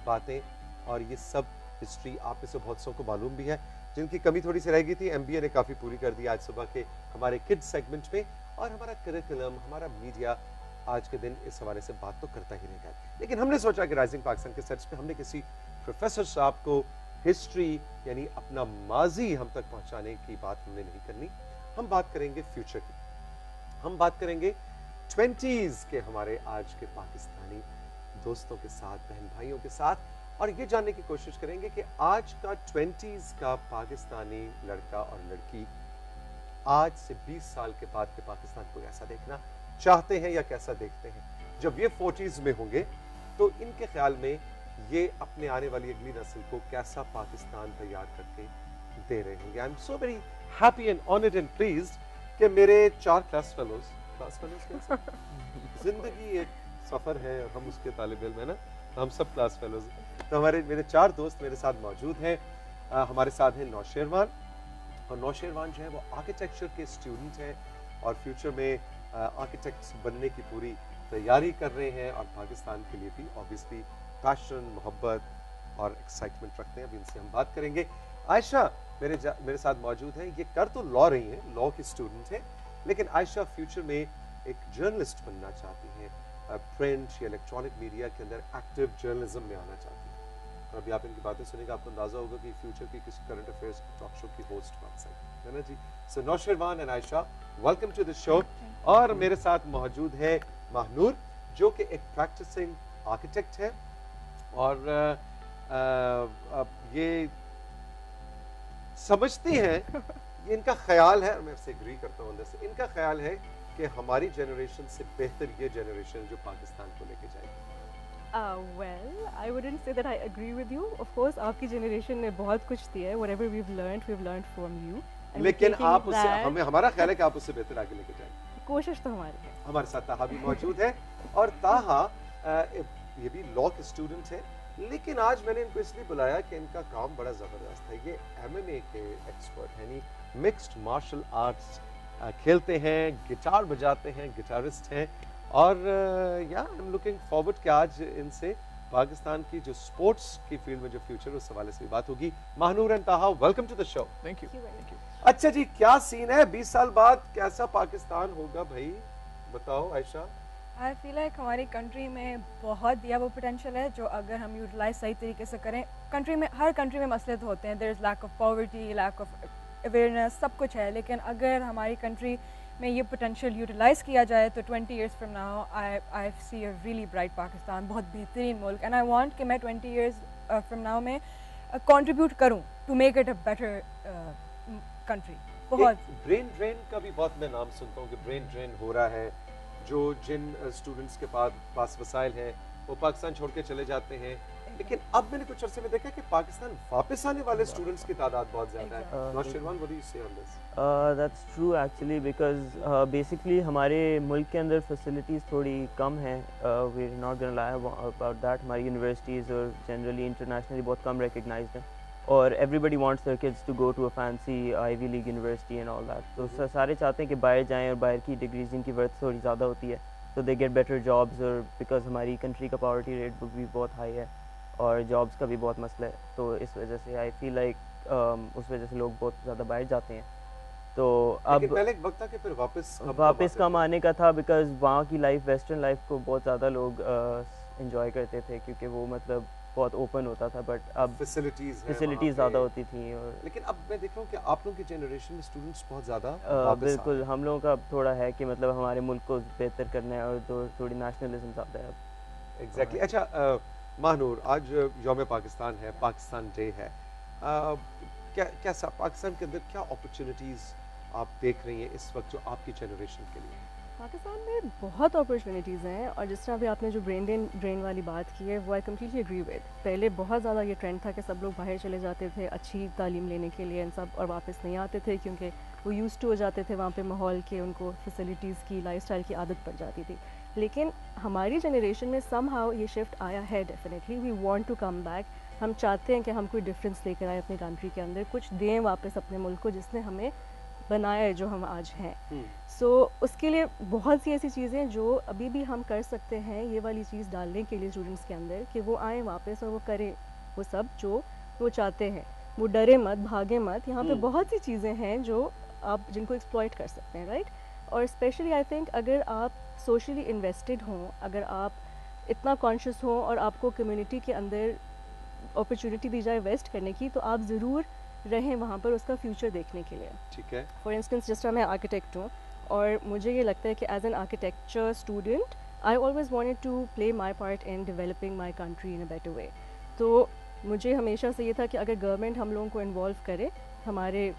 बातें और ये सब हिस्ट्री आप में से बहुत सौ को मालूम भी है। जिनकी कमी थोड़ी सी रह गई थी MBA ने काफ़ी पूरी कर दी आज सुबह के हमारे किड्स सेगमेंट में। और हमारा करिकुलम, हमारा मीडिया आज के दिन इस हवाले से बात तो करता ही रहेगा। लेकिन हमने सोचा कि राइजिंग पाकिस्तान के सेट्स पे हमने किसी प्रोफेसर साहब को हिस्ट्री यानी अपना माजी हम तक पहुंचाने की बात हमने नहीं करनी। हम बात करेंगे फ्यूचर की, हम बात करेंगे 20s के हमारे आज के पाकिस्तानी दोस्तों के साथ, बहन भाइयों के साथ, और ये जानने की कोशिश करेंगे कि आज का 20s का पाकिस्तानी लड़का और लड़की आज से 20 साल के बाद के पाकिस्तान को कैसा देखना चाहते हैं या कैसा देखते हैं। जब ये 40s में होंगे तो इनके ख्याल में ये अपने आने वाली अगली नस्ल को कैसा पाकिस्तान तैयार करके दे रहे होंगे। I am so very happy and honoured and pleased कि मेरे 4 क्लास फेलोज जिंदगी एक सफर है और हम उसके तालिब इल्म है ना, हम सब क्लास फेलोज हैं। तो मेरे 4 दोस्त मेरे साथ मौजूद हैं। हमारे साथ हैं नौशेरवान, और नौशेरवान जो है वो आर्किटेक्चर के स्टूडेंट हैं और फ्यूचर में आर्किटेक्ट्स बनने की पूरी तैयारी कर रहे हैं और पाकिस्तान के लिए भी ऑब्वियसली पैशन, मोहब्बत और एक्साइटमेंट रखते हैं। अभी इनसे हम बात करेंगे। आयशा मेरे साथ मौजूद हैं। ये कर तो लॉ रही हैं, लॉ की स्टूडेंट हैं, लेकिन आयशा फ्यूचर में एक जर्नलिस्ट बनना चाहती हैं, प्रिंट या इलेक्ट्रॉनिक मीडिया के अंदर एक्टिव जर्नलिज्म में आना चाहती हैं। और अभी आप इनकी बातें सुनेंगे आपको अंदाजा होगा कि फ्यूचर की किसी करंट अफेयर्स टॉक शो की होस्ट बन सकती है ना जी। So Nausherwan and Ayesha, welcome to the show. और मेरे साथ मौजूद है माहनूर जो कि एक प्रैक्टिसिंग आर्किटेक्ट है और ये समझती हैं, ये इनका ख्याल है, मैं इससे एग्री करता हूँ अंदर से, इनका ख्याल है कि हमारी जनरेशन से बेहतर ये जनरेशन जो पाकिस्तान को लेके जाएगी। Well, I wouldn't say that I agree with you. Of course, आपकी जनरेशन ने बहुत कुछ दिया है. Whatever we've learned from you. लेकिन आप उससे हमें हमारा ख्याल है कि आप उससे बेहतर आगे लेके जाएंगे. Of कोशिश तो हमारी है। हमारे साथ ताहा भी मौजूद है और ताहा ये भी लॉ के स्टूडेंट है, लेकिन आज मैंने इनको इसलिए बुलाया कि इनका काम बड़ा ज़बरदस्त है। ये MMA के एक्सपर्ट हैं, यानी मिक्स्ड मार्शल आर्ट्स खेलते हैं, गिटार बजाते हैं, गिटारिस्ट हैं और या आई एम लुकिंग फॉरवर्ड कि आज इनसे पाकिस्तान की जो स्पोर्ट्स की फील्ड में जो फ्यूचर उस हवाले से भी बात होगी। Mahnoor and Taha, welcome to the show. Thank you. अच्छा जी, क्या सीन है 20 साल बाद कैसा पाकिस्तान होगा भाई, बताओ आयशा। आई फील लाइक हमारी कंट्री में बहुत दिया वो पोटेंशियल है जो अगर हम यूटिलाइज सही तरीके से करें। कंट्री में, हर कंट्री में मसले तो होते हैं, there is lack of poverty, lack of awareness, सब कुछ है, लेकिन अगर हमारी कंट्री में ये पोटेंशियल यूटिलाइज़ किया जाए तो 20 years from now I see a really bright Pakistan, बहुत बेहतरीन मुल्क। एंड आई वांट कि मैं 20 ईयर्स फ्रॉम नाउ में कंट्रीब्यूट करूं to make it a better country. बहुत ब्रेन ड्रेन का भी बहुत मैं नाम सुनता हूँ कि ब्रेन ड्रेन हो रहा है, जो जिन स्टूडेंट्स के पास वसाइल हैं वो पाकिस्तान छोड़ के चले जाते हैं, लेकिन अब मैंने कुछ अरसे में देखा कि पाकिस्तान वापस आने वाले स्टूडेंट्स की तादाद बहुत ज़्यादा है। नौशरवान, व्हाट डू यू से on this? That's true actually because basically हमारे मुल्क के अंदर फैसिलिटीज़ थोड़ी कम हैं। we're not gonna lie about that। हमारी यूनिवर्सिटीज़ और जनरली इंटरनेशनली बहुत कम रिकगनाइज्ड हैं और everybody wants their kids to go to a fancy Ivy League university and all that। तो सारे चाहते हैं कि बाहर जाएं और बाहर की डिग्रीज जिनकी वर्थ थोड़ी ज़्यादा होती है तो दे गेट बेटर जॉब्स, और बिकॉज हमारी कंट्री का पॉवर्टी रेट भी बहुत हाई है और जॉब्स का भी बहुत मसला है, तो इस वजह से आई फील लाइक उस वजह से लोग बहुत ज़्यादा बाहर जाते हैं। तो अब पहले एक वक्त था कि फिर वापस कम आने का था बिकॉज वहाँ की लाइफ, वेस्टर्न लाइफ को बहुत ज़्यादा लोग इंजॉय करते थे क्योंकि वो मतलब बहुत ओपन होता था, बट अब फैसिलिटीज़ ज़्यादा होती थी। और लेकिन अब मैं देख रहा हूँ कि आप लोगों की जनरेशन में स्टूडेंट्स बहुत ज़्यादा बिल्कुल हम लोगों का थोड़ा है कि मतलब हमारे मुल्क को बेहतर करना है और तो थोड़ी नेशनलिज्म ज़्यादा है अब। एग्जैक्टली। अच्छा महानूर, आज यौम पाकिस्तान है, पाकिस्तान डे है, क्या पाकिस्तान के अंदर क्या अपॉर्चुनिटीज़ आप देख रही हैं इस वक्त जो आपकी जनरेशन के लिए? पाकिस्तान में बहुत अपॉर्चुनिटीज़ हैं और जिस तरह अभी आपने जो ब्रेन ड्रेन वाली बात की है वो आई कम्प्लीटली एग्री विद। पहले बहुत ज़्यादा ये ट्रेंड था कि सब लोग बाहर चले जाते थे अच्छी तालीम लेने के लिए सब, और वापस नहीं आते थे क्योंकि वो यूज्ड टू हो जाते थे वहाँ पे माहौल के, उनको फैसिलिटीज़ की, लाइफस्टाइल की आदत पड़ जाती थी। लेकिन हमारी जनरेशन में समहाउ ये शिफ्ट आया है। Definitely we want to come back. हम चाहते हैं कि हम कोई डिफरेंस लेकर आए अपनी कंट्री के अंदर, कुछ दें वापस अपने मुल्क को जिसने हमें बनाया है जो हम आज हैं। सो उसके लिए बहुत सी ऐसी चीज़ें जो अभी भी हम कर सकते हैं, ये वाली चीज़ डालने के लिए स्टूडेंट्स के अंदर कि वो आएँ वापस और वो करें वो सब जो वो चाहते हैं, वो डरे मत, भागे मत। यहाँ पे बहुत सी चीज़ें हैं जो आप जिनको एक्सप्लॉइट कर सकते हैं, राइट। और स्पेशली आई थिंक अगर आप सोशली इन्वेस्टेड हों, अगर आप इतना कॉन्शियस हों और आपको कम्युनिटी के अंदर अपॉर्चुनिटी दी जाए वेस्ट करने की, तो आप ज़रूर रहें वहाँ पर उसका फ्यूचर देखने के लिए। ठीक है। फॉर इंस्टेंस जिस तरह मैं आर्किटेक्ट हूँ और मुझे ये लगता है कि as an architecture student I always wanted to play my part in developing my country in a better way. तो मुझे हमेशा से ये था कि अगर गवर्नमेंट हम लोगों को इन्वॉल्व करे हमारे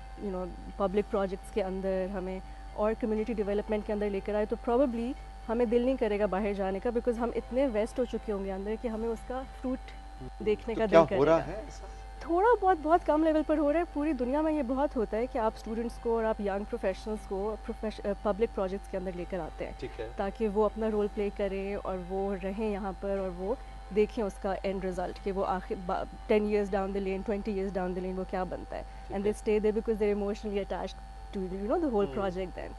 पब्लिक प्रोजेक्ट्स के अंदर, हमें और कम्युनिटी डेवलपमेंट के अंदर लेकर आए, तो प्रॉबली हमें दिल नहीं करेगा बाहर जाने का, बिकॉज हम इतने वेस्ट हो चुके होंगे अंदर कि हमें उसका फ्रूट देखने का दिल करेगा। थोड़ा बहुत कम लेवल पर हो रहा है। पूरी दुनिया में ये बहुत होता है कि आप स्टूडेंट्स को और आप यंग प्रोफेशनल्स को पब्लिक प्रोजेक्ट्स के अंदर लेकर आते हैं ताकि वो अपना रोल प्ले करें और वो रहें यहाँ पर और वो देखें उसका एंड रिजल्ट कि वो आखिर 10 years down the lane, 20 years down the lane वो क्या बनता है। And they stay there because they are emotionally attached to the whole project then.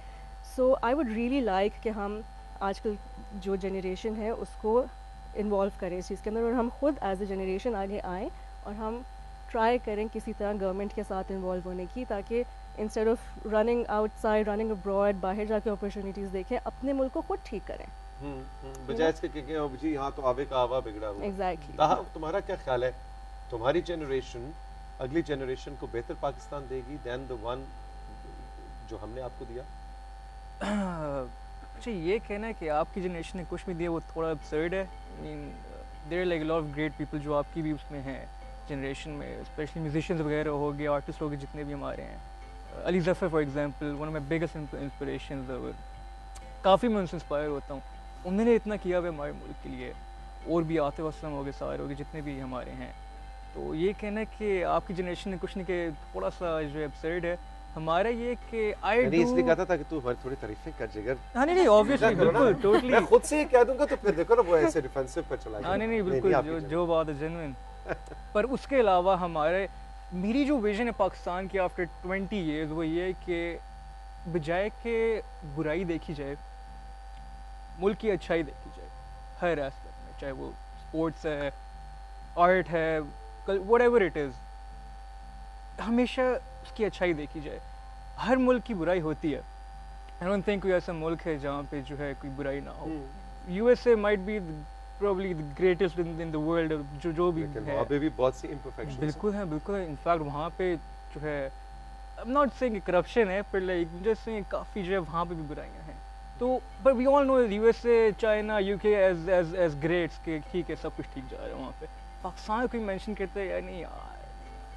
So I would really like कि हम आजकल जो जनरेशन है उसको इन्वॉल्व करें इस चीज़ के अंदर और हम खुद एज ए जनरेशन आगे आएँ और हम ट्राई करें किसी तरह गवर्नमेंट के साथ इन्वॉल्व होने की, ताकि instead of running outside, running abroad, बाहर जाके अपॉर्चुनिटीज़ देखें, अपने मुल्क को खुद ठीक करें बजाय इसके कि अब जी यहाँ तो आवे का आवा बिगड़ा हुआ। एग्जैक्टली। तुम्हारा क्या ख्याल है, तुम्हारी जनरेशन अगली जनरेशन को बेहतर पाकिस्तान देगी देन द वन जो हमने आपको दिया? अच्छा, ये कहना है कि आपकी जनरेशन ने कुछ भी दिया वो थोड़ा अब्सर्ड है। I mean there like lot of great people जो आपकी भी उसमें हैं जनरेशन में, स्पेशली म्यूजिशियंस वगैरह हो गए, आर्टिस्ट हो गए, जितने भी हमारे हैं। Ali Zafar for example, one of my biggest inspirations, काफ़ी मैं उनसे इंस्पायर होता हूँ। उन्होंने इतना किया हुआ हमारे मुल्क के लिए, और भी आतिफ़ असलम हो गए, सारे हो गए, जितने भी हमारे हैं। तो ये कहना है कि आपकी जनरेशन ने कुछ नहीं किया थोड़ा सा जो है अब्सर्ड है। हमारा ये कि आई मैंने डू इसलिए कहा था कि तू हमारी थोड़ी तारीफें कर जिगर। हाँ नहीं ऑब्वियसली बिल्कुल टोटली मैं खुद से ही कह दूंगा तो फिर देखो ना वो ऐसे डिफेंसिव पे चला हाँ नहीं बिल्कुल जो बात है जेन्युइन पर उसके अलावा हमारे मेरी जो विजन है पाकिस्तान की आफ्टर 20 इयर्स वो ये है कि बजाय के बुराई देखी जाए मुल्क की अच्छाई देखी जाए हर एस्पेक्ट में, चाहे वो स्पोर्ट्स है, आर्ट है, व्हाटएवर इट इज़, हमेशा उसकी अच्छाई देखी जाए। हर मुल्क की बुराई होती है, आई डोंट थिंक कोई ऐसा मुल्क है जहाँ पे जो है कोई बुराई ना हो। USA might be probably the greatest in the world, जो भी है वहाँ पे भी बहुत सी imperfections बिल्कुल है बिल्कुल है। इनफैक्ट वहाँ पे जो है I'm not saying करप्शन है पर लाइक जैसे काफ़ी जो है वहाँ पे भी बुराइयाँ हैं। तो but we all know USA, China, UK as greats कि ठीक है सब कुछ ठीक जा रहा है वहाँ पे। पाकिस्तान कोई मेंशन करते हैं या नहीं यार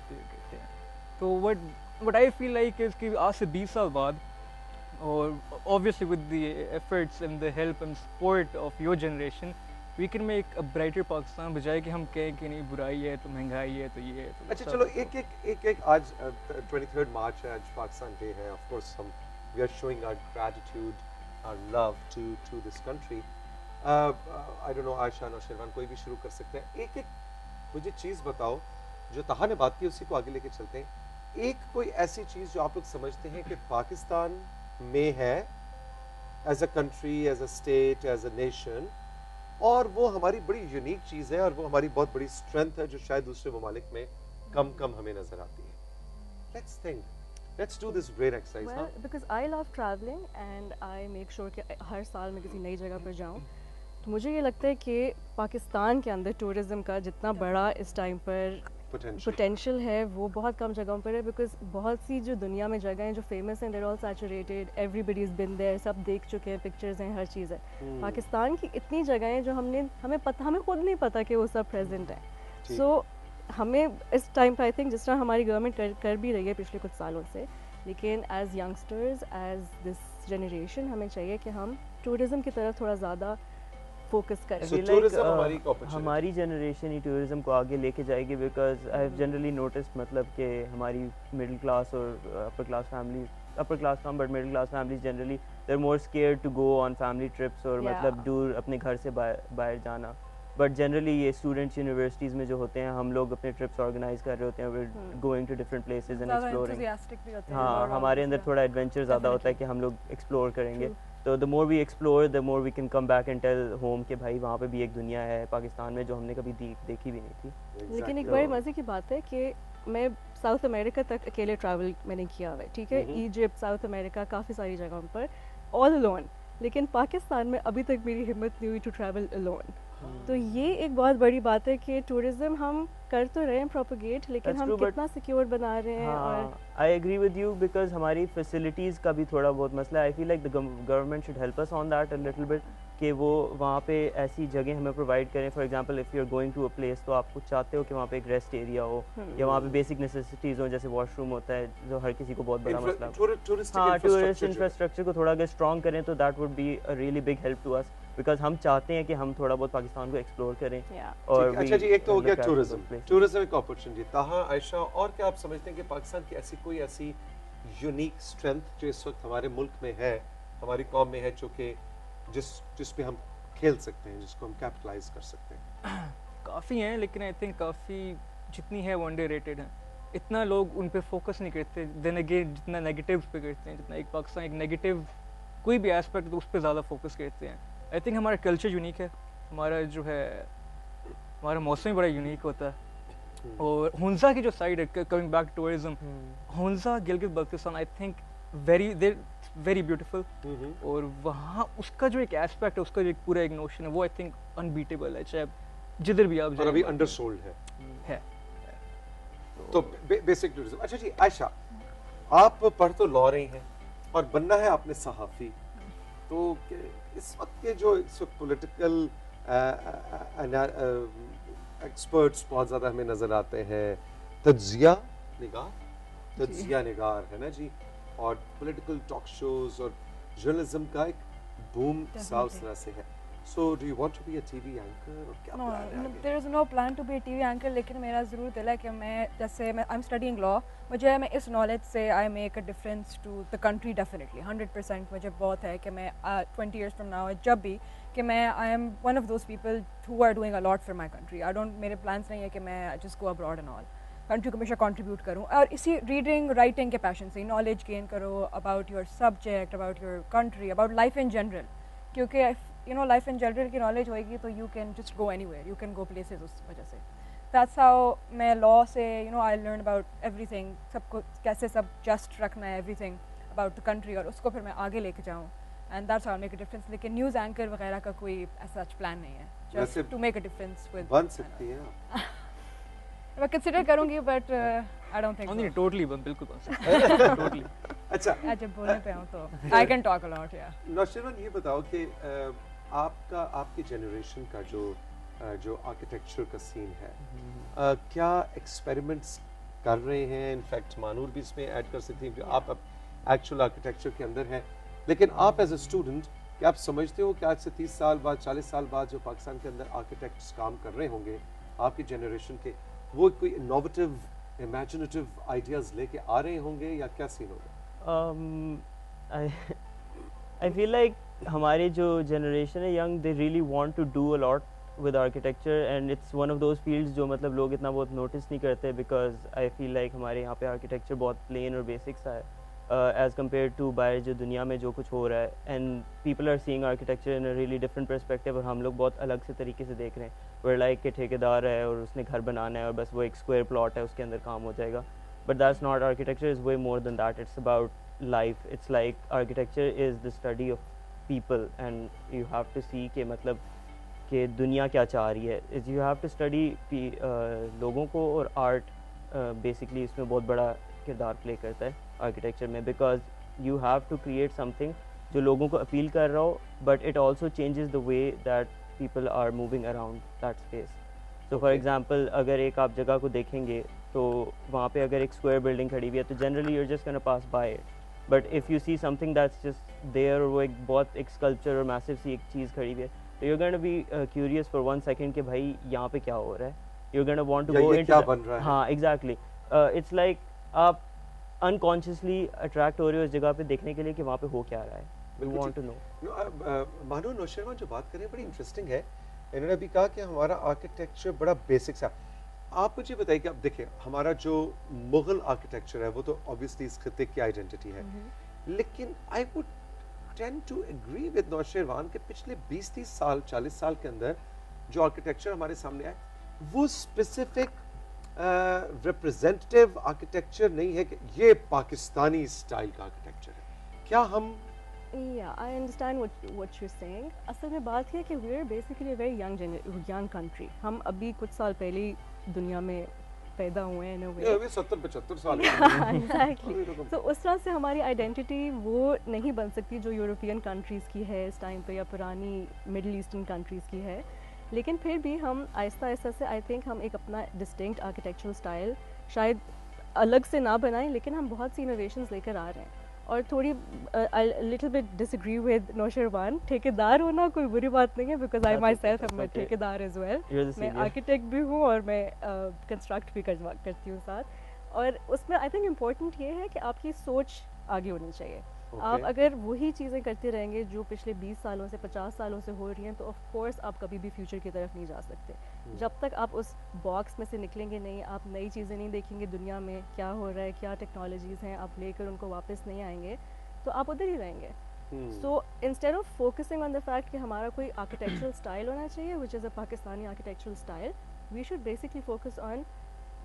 कहते हैं। तो what I feel like is कि आज से 20 साल बाद और obviously with the efforts and the help and support of your generation we can make a brighter Pakistan बजाय कि हम कहें कि नहीं बुराई है तो महंगाई है तो ये है तो अच्छा चलो एक आज 23rd मार्च है, आज पाकिस्तान डे है। ऑफ कोर्स हम we are showing our gratitude, our love to this country. I don't know Ayesha और शेरवान कोई भी शुरू कर सकते हैं। एक मुझे चीज़ बताओ जो ताहा ने बात की उसी को आगे लेके चलते हैं। एक कोई ऐसी चीज़ जो आप लोग समझते हैं कि पाकिस्तान में है as a country, as a state, as a nation, और वो हमारी बड़ी यूनिक चीज़ है और वो हमारी बहुत बड़ी स्ट्रेंथ है जो शायद दूसरे ममालिक में कम हमें नजर आती है। Let's think, let's do this great exercise. Well, because I love traveling and I make sure कि हर साल मैं किसी नई जगह पर जाऊं, तो मुझे ये लगता है कि पाकिस्तान के अंदर टूरिज़्म का जितना बड़ा इस टाइम पर पोटेंशियल है वो बहुत कम जगहों पर है। बिकॉज बहुत सी जो दुनिया में जगह हैं जो फेमस हैं, there all saturated, everybody is been there, सब देख चुके हैं, पिक्चर्स हैं, हर चीज़ है। पाकिस्तान की इतनी जगह हैं जो हमें खुद नहीं पता कि वो सब प्रेजेंट है। सो हमें इस टाइम पर आई थिंक जिस तरह हमारी गवर्नमेंट कर भी रही है पिछले कुछ सालों से, लेकिन as youngsters, as this generation हमें चाहिए कि हम टूरिज़्म की तरफ थोड़ा ज़्यादा फोकस करें। हमारी जनरेशन ही टूरिज्म को आगे लेके जाएगी। Because I have generally noticed मतलब कि हमारी मिडिल क्लास और upper class family, upper class कम but middle class families generally they are more scared to go on family trips और मतलब दूर अपने घर से बाहर जाना। बट जनरली ये स्टूडेंट्स यूनिवर्सिटीज़ में जो होते हैं, हम लोग अपने ट्रिप्स ऑर्गेनाइज कर रहे होते हैं, we going to different places and exploring. हाँ, हमारे अंदर थोड़ा एडवेंचर ज़्यादा होता है कि हम लोग एक्सप्लोर करेंगे। तो the more we explore the more we can come back and tell home कि भाई वहाँ पे भी एक दुनिया है पाकिस्तान में जो हमने कभी देखी भी नहीं थी। लेकिन एक बड़ी मज़े की बात है कि मैं साउथ अमेरिका तक अकेले ट्रैवल मैंने किया हुआ है, ठीक है, इजिप्ट, साउथ अमेरिका, काफ़ी सारी जगहों पर ऑल अलोन। लेकिन पाकिस्तान में अभी तक मेरी हिम्मत नहीं हुई टू ट्रैवल अलोन। तो ये एक बहुत बड़ी बात है कि टूरिज्म हम कर तो रहे हैं प्रोपेगेट, लेकिन हम कितना सिक्योर बना रहे हैं। और I agree with you because हमारी फैसिलिटीज़ का भी थोड़ा बहुत मसला है। I feel like the government should help us on that a little bit कि वो वहाँ पे ऐसी जगह हमें प्रोवाइड करें। For example if you are going to a place तो आप कुछ चाहते हो कि वहाँ पे एक रेस्ट एरिया हो या वहाँ पे बेसिक नेसेसिटीज़ हो, जैसे वॉशरूम होता है जो हर किसी को बहुत बड़ा मसला है। हाँ, टूरिस्ट इंफ्रास्ट्रक्चर को थोड़ा अगर स्ट्रॉन्ग करें तो that would be a really big help to us because हम चाहते हैं कि हम थोड़ा बहुत पाकिस्तान को एक्सप्लोर करें। और अच्छा जी, एक तो हो गया टूरिज्म एक अपॉर्चुनिटी। ताहा, आयशा, और क्या आप समझते हैं कि पाकिस्तान की ऐसी यूनिक स्ट्रेंथ जो इस वक्त हमारे मुल्क में है, हमारी कौम में है, जो कि जिस पे हम खेल सकते हैं, जिसको हम कैपिटलाइज कर सकते हैं? काफ़ी हैं, लेकिन आई थिंक काफ़ी जितनी है वो अंडररेटेड है। इतना लोग उन पे फोकस नहीं करते। देन अगेन जितना नेगेटिव्स पे करते हैं, जितना एक पाकिस्तान एक नेगेटिव कोई भी एस्पेक्ट तो उस पर ज़्यादा फोकस करते हैं। आई थिंक हमारा कल्चर यूनिक है, हमारा जो है हमारा मौसम भी बड़ा यूनिक होता है। और हुंजा की जो साइड है, coming back tourism, Hunza Gilgit Baltistan I think very beautiful. और वहाँ उसका जो एक एस्पेक्ट है, उसका जो एक पूरा एक नोशन है, वो आई थिंक अनबीटेबल है, चाहे जिधर भी आप जाए। अभी अंडरसोल्ड है। तो बेसिक टूरिज्म। अच्छा जी, आयशा, आप पढ़ तो लॉ रही हैं और बनना है आपने सहाफ़ी, तो इस वक्त के जो पॉलिटिकल एक्सपर्ट्स बहुत ज़्यादा हमें नज़र आते हैं, तज्जिया निगार है ना जी, और पॉलिटिकल टॉक शोज और जर्नलिज्म का एक बूम साउथ तरह से है। So do you want to be a TV anchor or क्या No, plan है आगे? there is no plan to be a TV anchor, लेकिन मेरा ज़रूर दिल है कि मैं जैसे मैं I'm studying law, मुझे मैं इस knowledge से I make a difference to the country definitely 100% मुझे बहुत है कि मैं 20 years from now जब भी कि मैं I am one of those people who are doing a lot for my country. I don't मेरे plans नहीं है कि मैं just go abroad and all. Country को हमेशा कंट्रीब्यूट करूँ और इसी रीडिंग राइटिंग के पैशन से नॉलेज गेन करो about your subject about your country about life in general क्योंकि you know life in general की नॉलेज होएगी तो you can just go anywhere you can go places उस वजह से दैट्स हाउ मैं लॉ से you know I learn about everything सबको कैसे सब जस्ट रखना है एवरीथिंग अबाउट द कंट्री और उसको फिर मैं आगे लेके जाऊँ and that's how make a difference लेकिन न्यूज़ एंकर वगैरह का कोई ऐसा प्लान नहीं है just to make a difference with बन सकती है मैं कंसिडर करूंगी बट आई डोंट थिंक नहीं टोटली बिल्कुल टोटली अच्छा जब बोलने पे हूं तो I can talk a lot या नौशरवन ये बताओ कि आपकी जनरेशन का जो आर्किटेक्चर का सीन है क्या एक्सपेरिमेंट्स कर रहे हैं इनफैक्ट मानूर भी इसमें ऐड कर सकती हैं आप अब एक्चुअल आर्किटेक्चर के अंदर हैं लेकिन आप एज ए स्टूडेंट क्या आप समझते हो कि आज से 30 साल बाद 40 साल बाद जो पाकिस्तान के अंदर आर्किटेक्ट्स काम कर रहे होंगे आपकी जनरेशन के वो कोई इनोवेटिव इमेजिनेटिव आइडियाज लेके आ रहे होंगे या क्या सीन होगा? I feel like हमारे जो जनरेशन है young they really want to do a lot with architecture and it's one of those fields जो मतलब लोग इतना बहुत नोटिस नहीं करते बिकॉज आई फील लाइक हमारे यहाँ पे आर्किटेक्चर बहुत प्लेन और बेसिक सा है एज़ कम्पेयर टू बाहर जो दुनिया में जो कुछ हो रहा है and people are seeing architecture in a really different perspective और हम लोग बहुत अलग से तरीके से देख रहे हैं वेयर लाइक के ठेकेदार है और उसने घर बनाना है और बस वो एक स्क्वायर प्लॉट है उसके अंदर काम हो जाएगा but that's not architecture is way more than that it's about life it's like architecture is the study of people and you have to see के मतलब कि दुनिया क्या चाह रही है is you have to study लोगों को और आर्ट बेसिकली इसमें बहुत बड़ा किरदार प्ले करता है आर्किटेक्चर में because you have to create something जो लोगों को अपील कर रहा हो but it also changes the way that people are moving around that space so for example अगर एक आप जगह को देखेंगे तो वहाँ पे अगर एक स्क्वायर बिल्डिंग खड़ी हुई है तो generally you're just gonna pass by it but if you see something that's just there और वो एक बहुत एक स्कल्पचर और मैसिव सी एक चीज़ खड़ी हुई है तो you're gonna be curious for 1 second कि भाई यहाँ पे क्या हो रहा है you're gonna want to go into हाँ एग्जैक्टली इट्स लाइक आप अनकॉन्शियसली अट्रैक्ट हो रहे हो उस जगह पे देखने के लिए कि वहाँ पे हो क्या रहा है यू वांट टू नो मानो नौशरवन जो बात करें बड़ी इंटरेस्टिंग है इन्होंने अभी कहा कि हमारा आर्किटेक्चर बड़ा बेसिक सा आप मुझे बताइए कि आप देखिए हमारा जो मुगल आर्किटेक्चर है वो तो ऑब्वियसली इस खित्ते की आइडेंटिटी है लेकिन I would tend to agree with Nausherwan के पिछले 20-30 साल 40 साल के अंदर जो आर्किटेक्चर हमारे सामने आए वो स्पेसिफिक रिप्रेजेंटेटिव आर्किटेक्चर नहीं है कि ये पाकिस्तानी स्टाइल का आर्किटेक्चर है क्या हम Yeah, I understand what you're saying. असल में बात है कि we're basically a very young country. हम अभी कुछ साल पहले ही दुनिया में पैदा हुए हैं in a way. अभी 70-75 साल Exactly. So उस तरह से हमारी आइडेंटिटी वो नहीं बन सकती जो यूरोपियन कंट्रीज़ की है इस टाइम पे या पुरानी मिडिल ईस्टर्न कंट्रीज़ की है लेकिन फिर भी हम आहिस्ता आहिस्ता से आई थिंक हम एक अपना डिस्टिंक्ट आर्किटेक्चरल स्टाइल शायद अलग से ना बनाएं लेकिन हम बहुत सी इनोवेशंस लेकर आ रहे हैं और थोड़ी little bit disagree with Nausherwan ठेकेदार होना कोई बुरी बात नहीं है बिकॉज आई माई सेल्फ मैं ठेकेदार एज वेल मैं आर्किटेक्ट भी हूँ और मैं कंस्ट्रक्ट भी करती हूँ साथ और उसमें आई थिंक इम्पोर्टेंट ये है कि आपकी सोच आगे होनी चाहिए आप अगर वही चीज़ें करते रहेंगे जो पिछले 20 सालों से 50 सालों से हो रही हैं तो ऑफ कोर्स आप कभी भी फ्यूचर की तरफ नहीं जा सकते जब तक आप उस बॉक्स में से निकलेंगे नहीं आप नई चीज़ें नहीं देखेंगे दुनिया में क्या हो रहा है क्या टेक्नोलॉजीज़ हैं आप लेकर उनको वापस नहीं आएंगे तो आप उधर ही रहेंगे so instead of focusing on the fact कि हमारा कोई आर्किटेक्चरल स्टाइल होना चाहिए which is a Pakistani architectural style we should basically focus on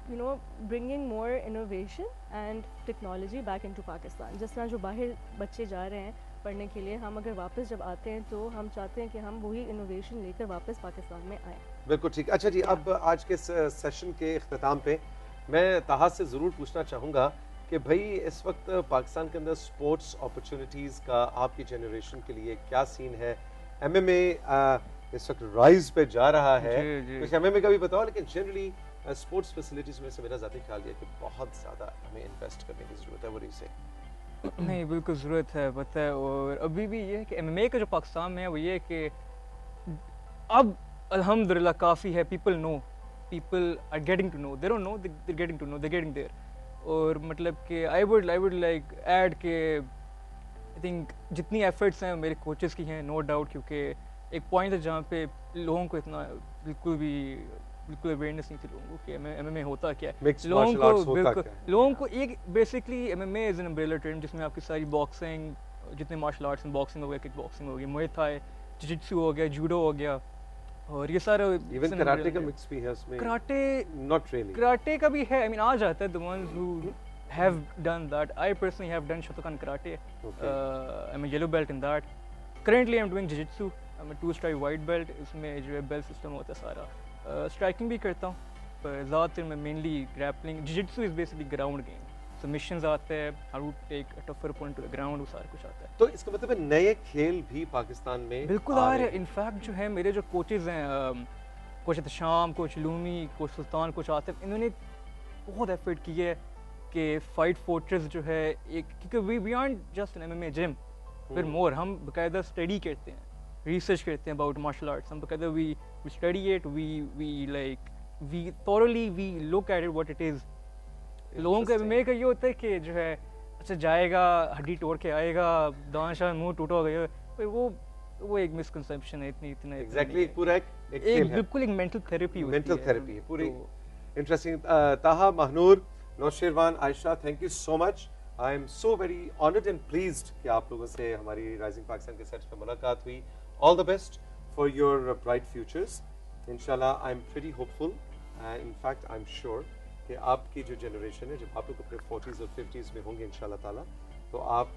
you know bringing more innovation and technology back into Pakistan जिस तरह जो बाहर बच्चे जा रहे हैं पढ़ने के लिए हम अगर वापस जब आते हैं तो हम चाहते हैं कि हम वही इनोवेशन लेकर वापस पाकिस्तान में आएँ बिल्कुल ठीक अच्छा जी अब आज के सेशन के इख्तिताम पे मैं ताहा से ज़रूर पूछना चाहूँगा कि भाई इस वक्त पाकिस्तान के अंदर स्पोर्ट्स अपॉर्चुनिटीज़ का आपकी जनरेशन के लिए क्या सीन है MMA इस वक्त राइज पे जा रहा है कुछ MMA का भी बताओ लेकिन जनरली स्पोर्ट्स फैसिलिटीज में से मेरा ज़ाती ख्याल है कि बहुत ज़्यादा हमें इन्वेस्ट करने की ज़रूरत है वो से नहीं बिल्कुल ज़रूरत है पता है और अभी भी ये है कि MMA का जो पाकिस्तान में है वो ये है कि अब अल्हम्दुलिल्लाह काफ़ी है, people are getting to know, they don't know, they're getting to know, they're getting there. और मतलब कि I would like add के I think जितनी efforts हैं मेरे coaches की हैं, no doubt, क्योंकि एक point है जहाँ पे लोगों को इतना बिल्कुल awareness नहीं थी लोगों को कि MMA होता क्या है। Mixed martial arts होता क्या है? लोगों को एक basically MMA is an umbrella term जिसमें आपकी सारी boxing, जितने martial arts हैं, boxing हो गया, kick boxing हो गई, muay thai, jiu-jitsu हो गया, judo हो गया, और ये सारा इवन कराटे का मिक्स भी है उसमें। कराटे नॉट रियली, कराटे का भी है, आई मीन आ जाता है, the ones who have done that. I personally have done Shotokan karate, I am a yellow belt in that. Currently I am doing jujitsu, I am a 2 stripe white belt. इसमें जो है बेल्ट सिस्टम होता है सारा। स्ट्राइकिंग भी करता हूँ, पर ज़्यादातर मैं mainly grappling. Jujitsu is basically ground game, submissions आते हैं, how to take a tougher opponent to the ground, वो सारा कुछ आता है। तो इसका मतलब है नए खेल भी पाकिस्तान में बिल्कुल आ रहे हैं। इनफैक्ट जो है मेरे जो कोचेज हैं, coach Ehtesham, coach Loomi, coach Sultan, coach Atif, इन्होंने बहुत एफर्ट की है कि फाइट फोर्ट्रेस जो है एक, क्योंकि we aren't just an MMA gym, फिर मोर हम बाकायदा स्टडी करते हैं, रिसर्च करते हैं अबाउट मार्शल आर्ट्स। हम बाकायदा we study it, we thoroughly we look at it what it is. लोगों को MMA का ये होता है कि जो है अच्छा जाएगा, हड्डी तोड़ के आएगा, दांत शान मुंह टूटा हो गया, वो एक मिसकंसेप्शन है। इतना एग्जैक्टली पूरा एक बिल्कुल एक मेंटल थेरेपी होती है। मेंटल थेरेपी है पूरी। इंटरेस्टिंग। ताहा, Mahnoor, Nausherwan, Ayesha, thank you so much. I am so very honoured and pleased कि आप लोगों से हमारी राइजिंग पाकिस्तान के सेट पे मुलाकात हुई। All the best for your bright futures. इंशाल्लाह I am pretty hopeful, in fact I am sure कि आपकी जो जनरेशन है, जब आप लोग अपने 40s और 50s में होंगे इंशाल्लाह ताला, तो आप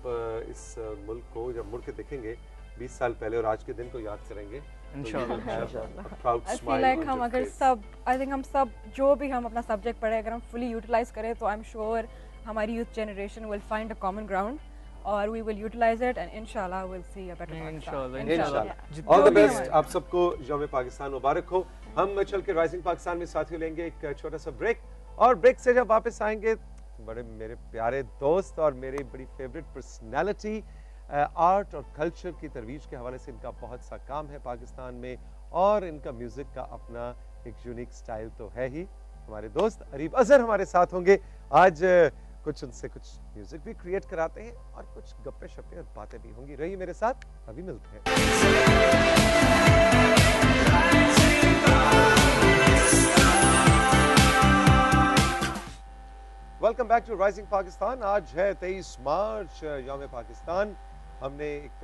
इस मुल्क को जब मुड़ के देखेंगे 20 साल पहले और आज के दिन को याद करेंगे इंशाल्लाह। हम अगर सब, आई थिंक हम सब जो भी हम अपना सब्जेक्ट पढ़े अगर हम फुली यूटिलाइज करें तो आई एम श्योर हमारी youth generation will find a common ground और we will utilize it, and इंशाल्लाह विल सी अ बेटर इंशाल्लाह। All the best. आप सबको यौम पाकिस्तान मुबारक हो। हम चल के राइजिंग पाकिस्तान में साथियों लेंगे एक छोटा सा ब्रेक, और ब्रेक से जब वापस आएंगे बड़े मेरे प्यारे दोस्त और मेरी बड़ी फेवरेट पर्सनालिटी, आर्ट और कल्चर की तरवीज के हवाले से इनका बहुत सा काम है पाकिस्तान में, और इनका म्यूजिक का अपना एक यूनिक स्टाइल तो है ही। हमारे दोस्त अरीब अजहर हमारे साथ होंगे आज। कुछ उनसे कुछ म्यूजिक भी क्रिएट कराते हैं और कुछ गप्पे शप्पे और बातें भी होंगी। रहिए मेरे साथ, अभी मिलते हैं। Welcome back to rising Pakistan. आज है 23 मार्च, यौम पाकिस्तान। हमने एक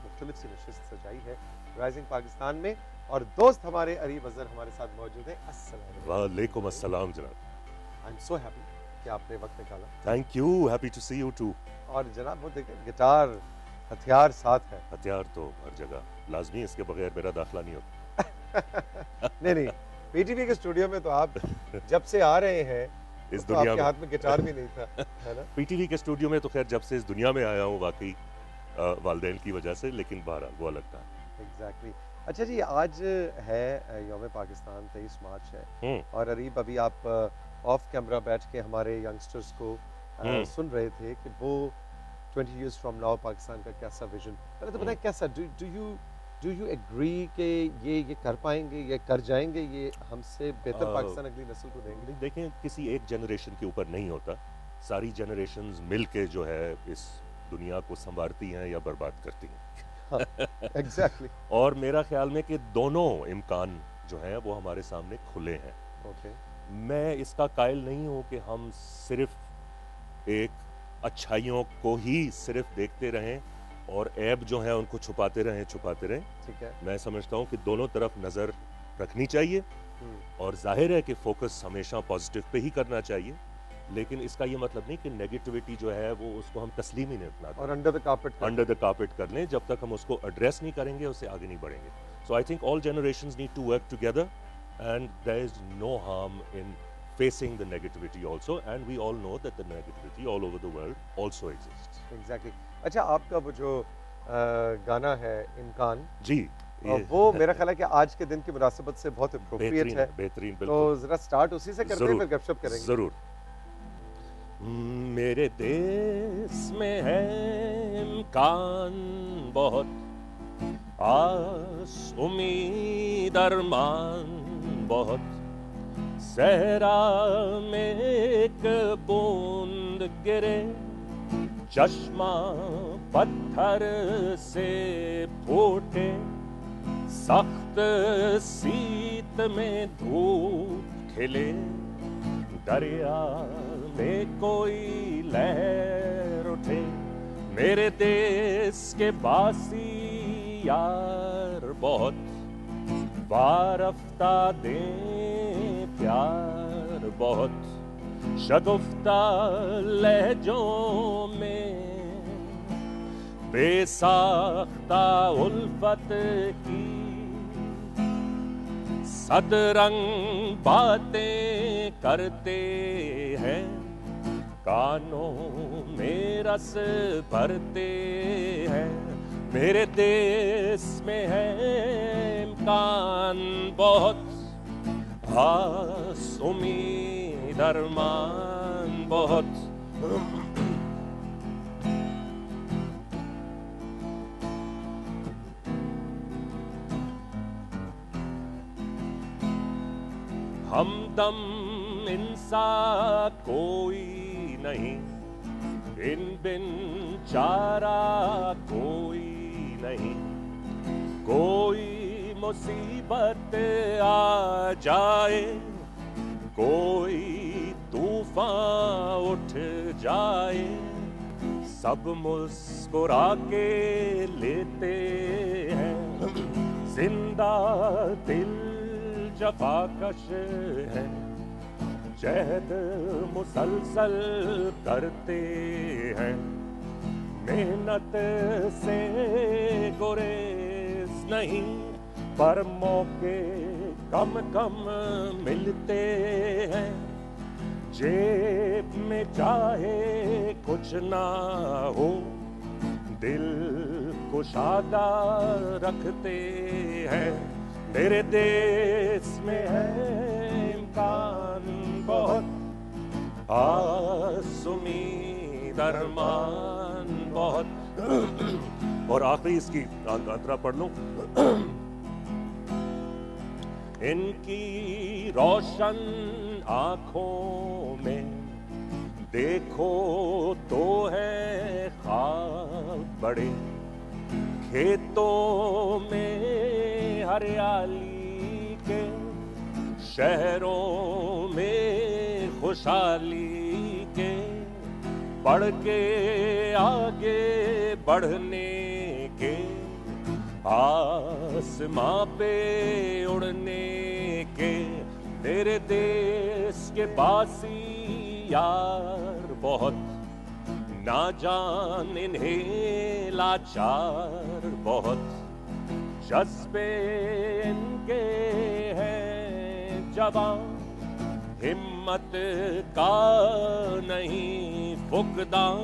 मुख्तलिफ सी नशिस्त सजाई है राइजिंग पाकिस्तान में, और दोस्त हमारे अरीब अजहर हमारे साथ मौजूद है। अस्सलाम वालेकुम अस्सलाम जनाब। आई एम सो हैप्पी कि आपने वक्त निकाला। Thank you, happy to see you too. और जनाब वो देखिए गिटार हथियार साथ है। हथियार तो हर जगह लाजमी, इसके बगैर मेरा दाखिला नहीं होता। नहीं, पीटीवी के स्टूडियो में तो आप जब से आ रहे हैं इस तो दुनिया आपके में हाथ में गिटार भी नहीं था, है ना? पीटीवी के स्टूडियो में तो खैर जब से इस दुनिया में आया हूँ वाकई वालिदैन की वजह से, लेकिन बहरहाल वो अलग था। एग्जैक्टली। अच्छा जी, आज है यौम पाकिस्तान, 23 मार्च है, और अरीब अभी आप ऑफ कैमरा बैठ के हमारे यंगस्टर्स को सुन रहे थे कि वो 20 years from now पाकिस्तान का कैसा विजन, पहले तो बताएं कैसा, डू यू एग्री कि ये कर पाएंगे, ये कर जाएंगे, ये हमसे बेहतर पाकिस्तान अगली नस्ल को देंगे? देखें, किसी एक जनरेशन के ऊपर नहीं होता, सारी जनरेशंस मिल के जो है इस दुनिया को संवारती हैं या बर्बाद करती हैं। एग्जैक्टली। और मेरा ख्याल में कि दोनों इम्कान जो हैं वो हमारे सामने खुले हैं। मैं इसका कायल नहीं हूँ कि हम सिर्फ एक अच्छाइयों को ही सिर्फ देखते रहें और ऐब जो हैं उनको छुपाते रहें। ठीक है। मैं समझता हूँ कि दोनों तरफ नज़र रखनी चाहिए, और जाहिर है कि फोकस हमेशा पॉजिटिव पे ही करना चाहिए, लेकिन इसका ये मतलब नहीं कि नेगेटिविटी जो है वो उसको हम तस्लीम ही नहीं रखना और अंडर द कार्पेट कर लें। जब तक हम उसको एड्रेस नहीं करेंगे उससे आगे नहीं बढ़ेंगे। So I think all generations need to work together, and there is no harm in facing the negativity also, and we all know that the negativity all over the world also exists. Exactly. अच्छा, आपका वो जो गाना है इम्कान जी, वो मेरा ख्याल है कि आज के दिन की मुनासिबत से बहुत एप्रोप्रिएट है। बेहतरीन, तो जरा स्टार्ट उसी से करते हैं, फिर गपशप करेंगे। जरूर। मेरे देश में है इम्कान बहुत, खास उम्मीद अरमान बहुत, सहरा में एक बूंद गिरे, चश्मा पत्थर से फूटे, सख्त सीत में धूप खिले, दरिया में कोई लहर उठे, मेरे देश के बासी यार बहुत, वारफ्ता दे प्यार बहुत, शगुफ्ता लहजों में बेसाख्ता उल्फत की, सदरंग बातें करते हैं, कानों में रस भरते हैं, मेरे देश में है इम्कान बहुत, आस उम्मीद अरमान बहुत। हमदम इंसा कोई नहीं, इन बिन चारा कोई नहीं, कोई मुसीबत आ जाए, कोई तूफान उठ जाए, सब मुस्कुरा के लेते हैं, जिंदा दिल जफाकश है, जहद मुसलसल करते हैं, मेहनत से गुरेज नहीं, पर मौके कम कम मिलते हैं, जेब में चाहे कुछ ना हो, दिल कुशादा रखते हैं, मेरे देश में है इम्कान बहुत, आस उम्मीद अरमान बहुत। और आखिरी इसकी अंतरा पढ़ लूं। इनकी रोशन आंखों में देखो तो है ख्वाब बड़े, खेतों में हरियाली के, शहरों में खुशहाली के, बढ़ के आगे बढ़ने के, आसमां पे उड़ने के, तेरे देश के बासी यार बहुत, ना जान इन्हें लाचार बहुत, जज्बे इनके हैं जवान, हिम्मत का नहीं फुकदां,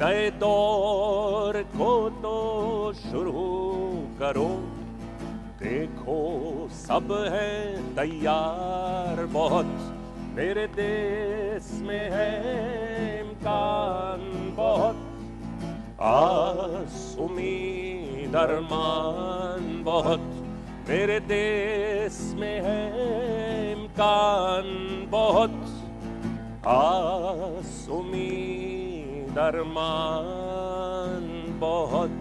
नए दौर को तो शुरू करो, देखो सब है तैयार बहुत, मेरे देश में है इम्कान बहुत, आस उम्मीद अरमान बहुत, मेरे देश में है इम्कान बहुत, आस उम्मीद अरमान बहुत।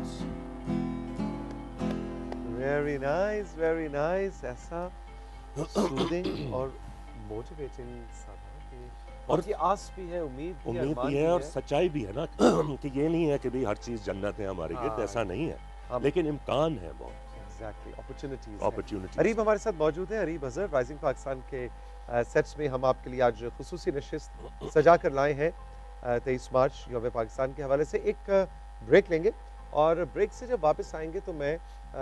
Very nice, very nice. ऐसा सूदिंग और मोटिवेटिंग सा था कि और की आस भी है, उम्मीद भी है और सच्चाई भी है ना कि ये नहीं है कि भी हर चीज जन्नत है हमारे गिर्द, ऐसा नहीं है, लेकिन इम्कान है बहुत। Exactly, opportunities. अरीब हमारे साथ मौजूद है, अरीब अजहर, राइजिंग पाकिस्तान के सेट्स में हम आपके लिए आज खुसूसी नशिस्त सजा कर लाए हैं 23 मार्च यौम पाकिस्तान के हवाले से। एक ब्रेक लेंगे और ब्रेक से जब वापस आएंगे तो मैं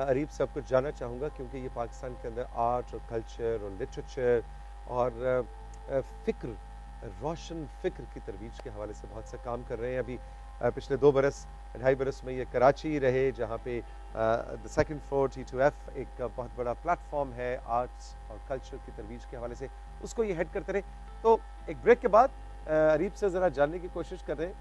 अरीब से आपको जानना चाहूँगा, क्योंकि ये पाकिस्तान के अंदर आर्ट और कल्चर और लिटरेचर और फ़िक्र, रोशन फ़िक्र की तरवीज के हवाले से बहुत सा काम कर रहे हैं। अभी पिछले 2-2.5 बरस में ये कराची रहे, जहाँ पे द सेकंड फ्लोर T2F एक बहुत बड़ा प्लेटफॉर्म है आर्ट्स और कल्चर की तरवीज के हवाले से, उसको ये हेड करते रहे। तो एक ब्रेक के बाद अरीब से ज़रा जानने की कोशिश कर रहे हैं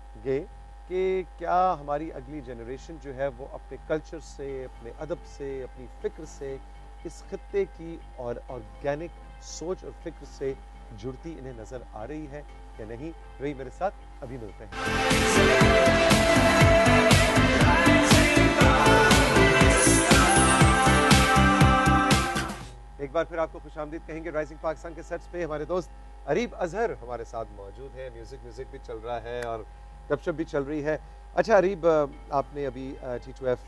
कि क्या हमारी अगली जनरेशन जो है वो अपने कल्चर से, अपने अदब से, अपनी फ़िक्र से, इस खित्ते की और ऑर्गेनिक सोच और फिक्र से जुड़ती इन्हें नज़र आ रही है या नहीं? वही मेरे साथ अभी मिलते हैं। एक बार फिर आपको खुशामदीद कहेंगे राइजिंग पाकिस्तान के सेट्स पे। हमारे दोस्त अरीब अजहर हमारे साथ मौजूद हैं। म्यूजिक भी चल रहा है और गपशप भी चल रही है। अच्छा अरीब, आपने अभी T2F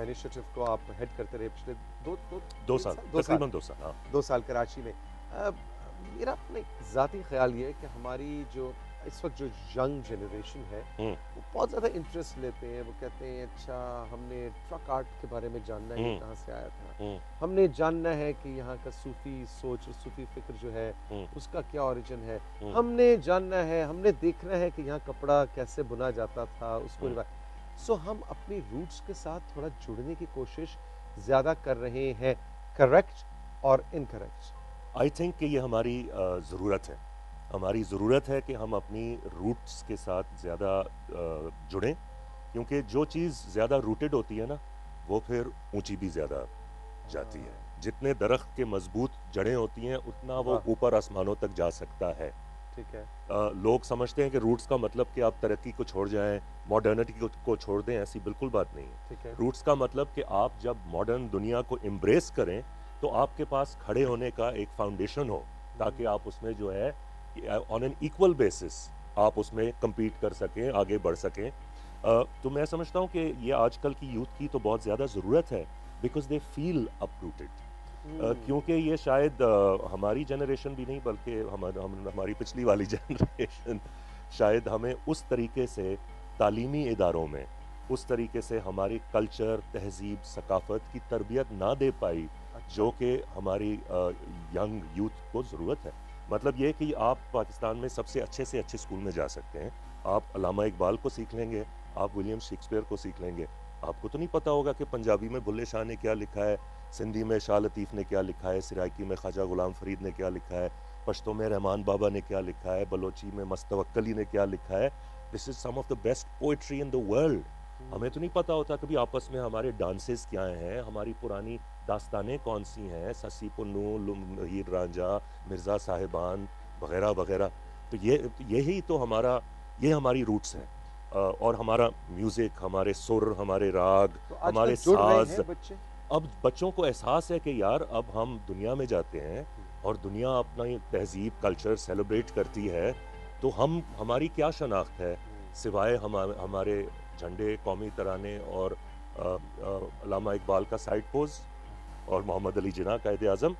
इनिशिएटिव को आप हेड करते रहे पिछले दो साल, तकरीबन 2 साल, हाँ 2 साल कराची में। मेरा अपना एक ज़ाती ख्याल ये है कि हमारी जो इस वक्त जो यंग जनरेशन है वो बहुत ज़्यादा इंटरेस्ट लेते हैं। वो कहते हैं अच्छा हमने ट्रक आर्ट के बारे में जानना है, कहाँ से आया था, हमने जानना है कि यहाँ का सूफी सोच, सूफी फिक्र जो है उसका क्या ओरिजिन है, हमने जानना है, हमने देखना है कि यहाँ कपड़ा कैसे बुना जाता था, उसको सो हम अपनी रूट्स के साथ थोड़ा जुड़ने की कोशिश ज़्यादा कर रहे हैं। करेक्ट और इनकरेक्ट? आई थिंक कि ये हमारी ज़रूरत है। हमारी ज़रूरत है कि हम अपनी रूट्स के साथ ज़्यादा जुड़ें, क्योंकि जो चीज़ ज़्यादा रूटेड होती है ना वो फिर ऊंची भी ज़्यादा जाती है। जितने दरख्त के मजबूत जड़ें होती हैं उतना वो ऊपर आसमानों तक जा सकता है। ठीक है। लोग समझते हैं कि रूट्स का मतलब कि आप तरक्की को छोड़ जाएं, मॉडर्निटी को छोड़ दें, ऐसी बिल्कुल बात नहीं है। ठीक है। रूट्स का मतलब कि आप जब मॉडर्न दुनिया को एम्ब्रेस करें तो आपके पास खड़े होने का एक फाउंडेशन हो, ताकि आप उसमें जो है ऑन एन इक्वल बेसिस आप उसमें compete कर सकें, आगे बढ़ सकें। तो मैं समझता हूँ कि ये आजकल की यूथ की तो बहुत ज़्यादा ज़रूरत है, बिकॉज दे फील अपरूटेड। क्योंकि ये शायद हमारी जनरेशन भी नहीं बल्कि हमारी पिछली वाली जनरेशन शायद हमें उस तरीके से तालीमी इदारों में, उस तरीके से हमारी कल्चर, तहजीब, सकाफत की तरबियत ना दे पाई जो कि हमारी यंग यूथ को ज़रूरत है। मतलब ये कि आप पाकिस्तान में सबसे अच्छे से अच्छे स्कूल में जा सकते हैं, आप अल्लामा इकबाल को सीख लेंगे, आप विलियम शेक्सपियर को सीख लेंगे, आपको तो नहीं पता होगा कि पंजाबी में बुल्ले शाह ने क्या लिखा है, सिंधी में शाह लतीफ़ ने क्या लिखा है, सिराइकी में ख्वाजा गुलाम फरीद ने क्या लिखा है, पश्तो में रहमान बाबा ने क्या लिखा है, बलोची में मस्तवक्कली ने क्या लिखा है। This is some of the best poetry in the world. हमें तो नहीं पता होता कभी आपस में हमारे डांसेस क्या हैं, हमारी पुरानी दास्तानें कौन सी हैं, ससी पुन्नू, हीर रांझा, मिर्ज़ा साहिबान वगैरह वगैरह। तो यही तो ये हमारी रूट्स हैं। और हमारा म्यूज़िक, हमारे सुर, हमारे राग, तो हमारे साज। अब बच्चों को एहसास है कि यार अब हम दुनिया में जाते हैं और दुनिया अपना तहजीब, कल्चर सेलिब्रेट करती है, तो हमारी क्या शनाख्त है सिवाय हमारे झंडे, कौमी तराने और अल्लामा इकबाल का साइड पोज और मोहम्मद अली जिन्ना कायदे आज़म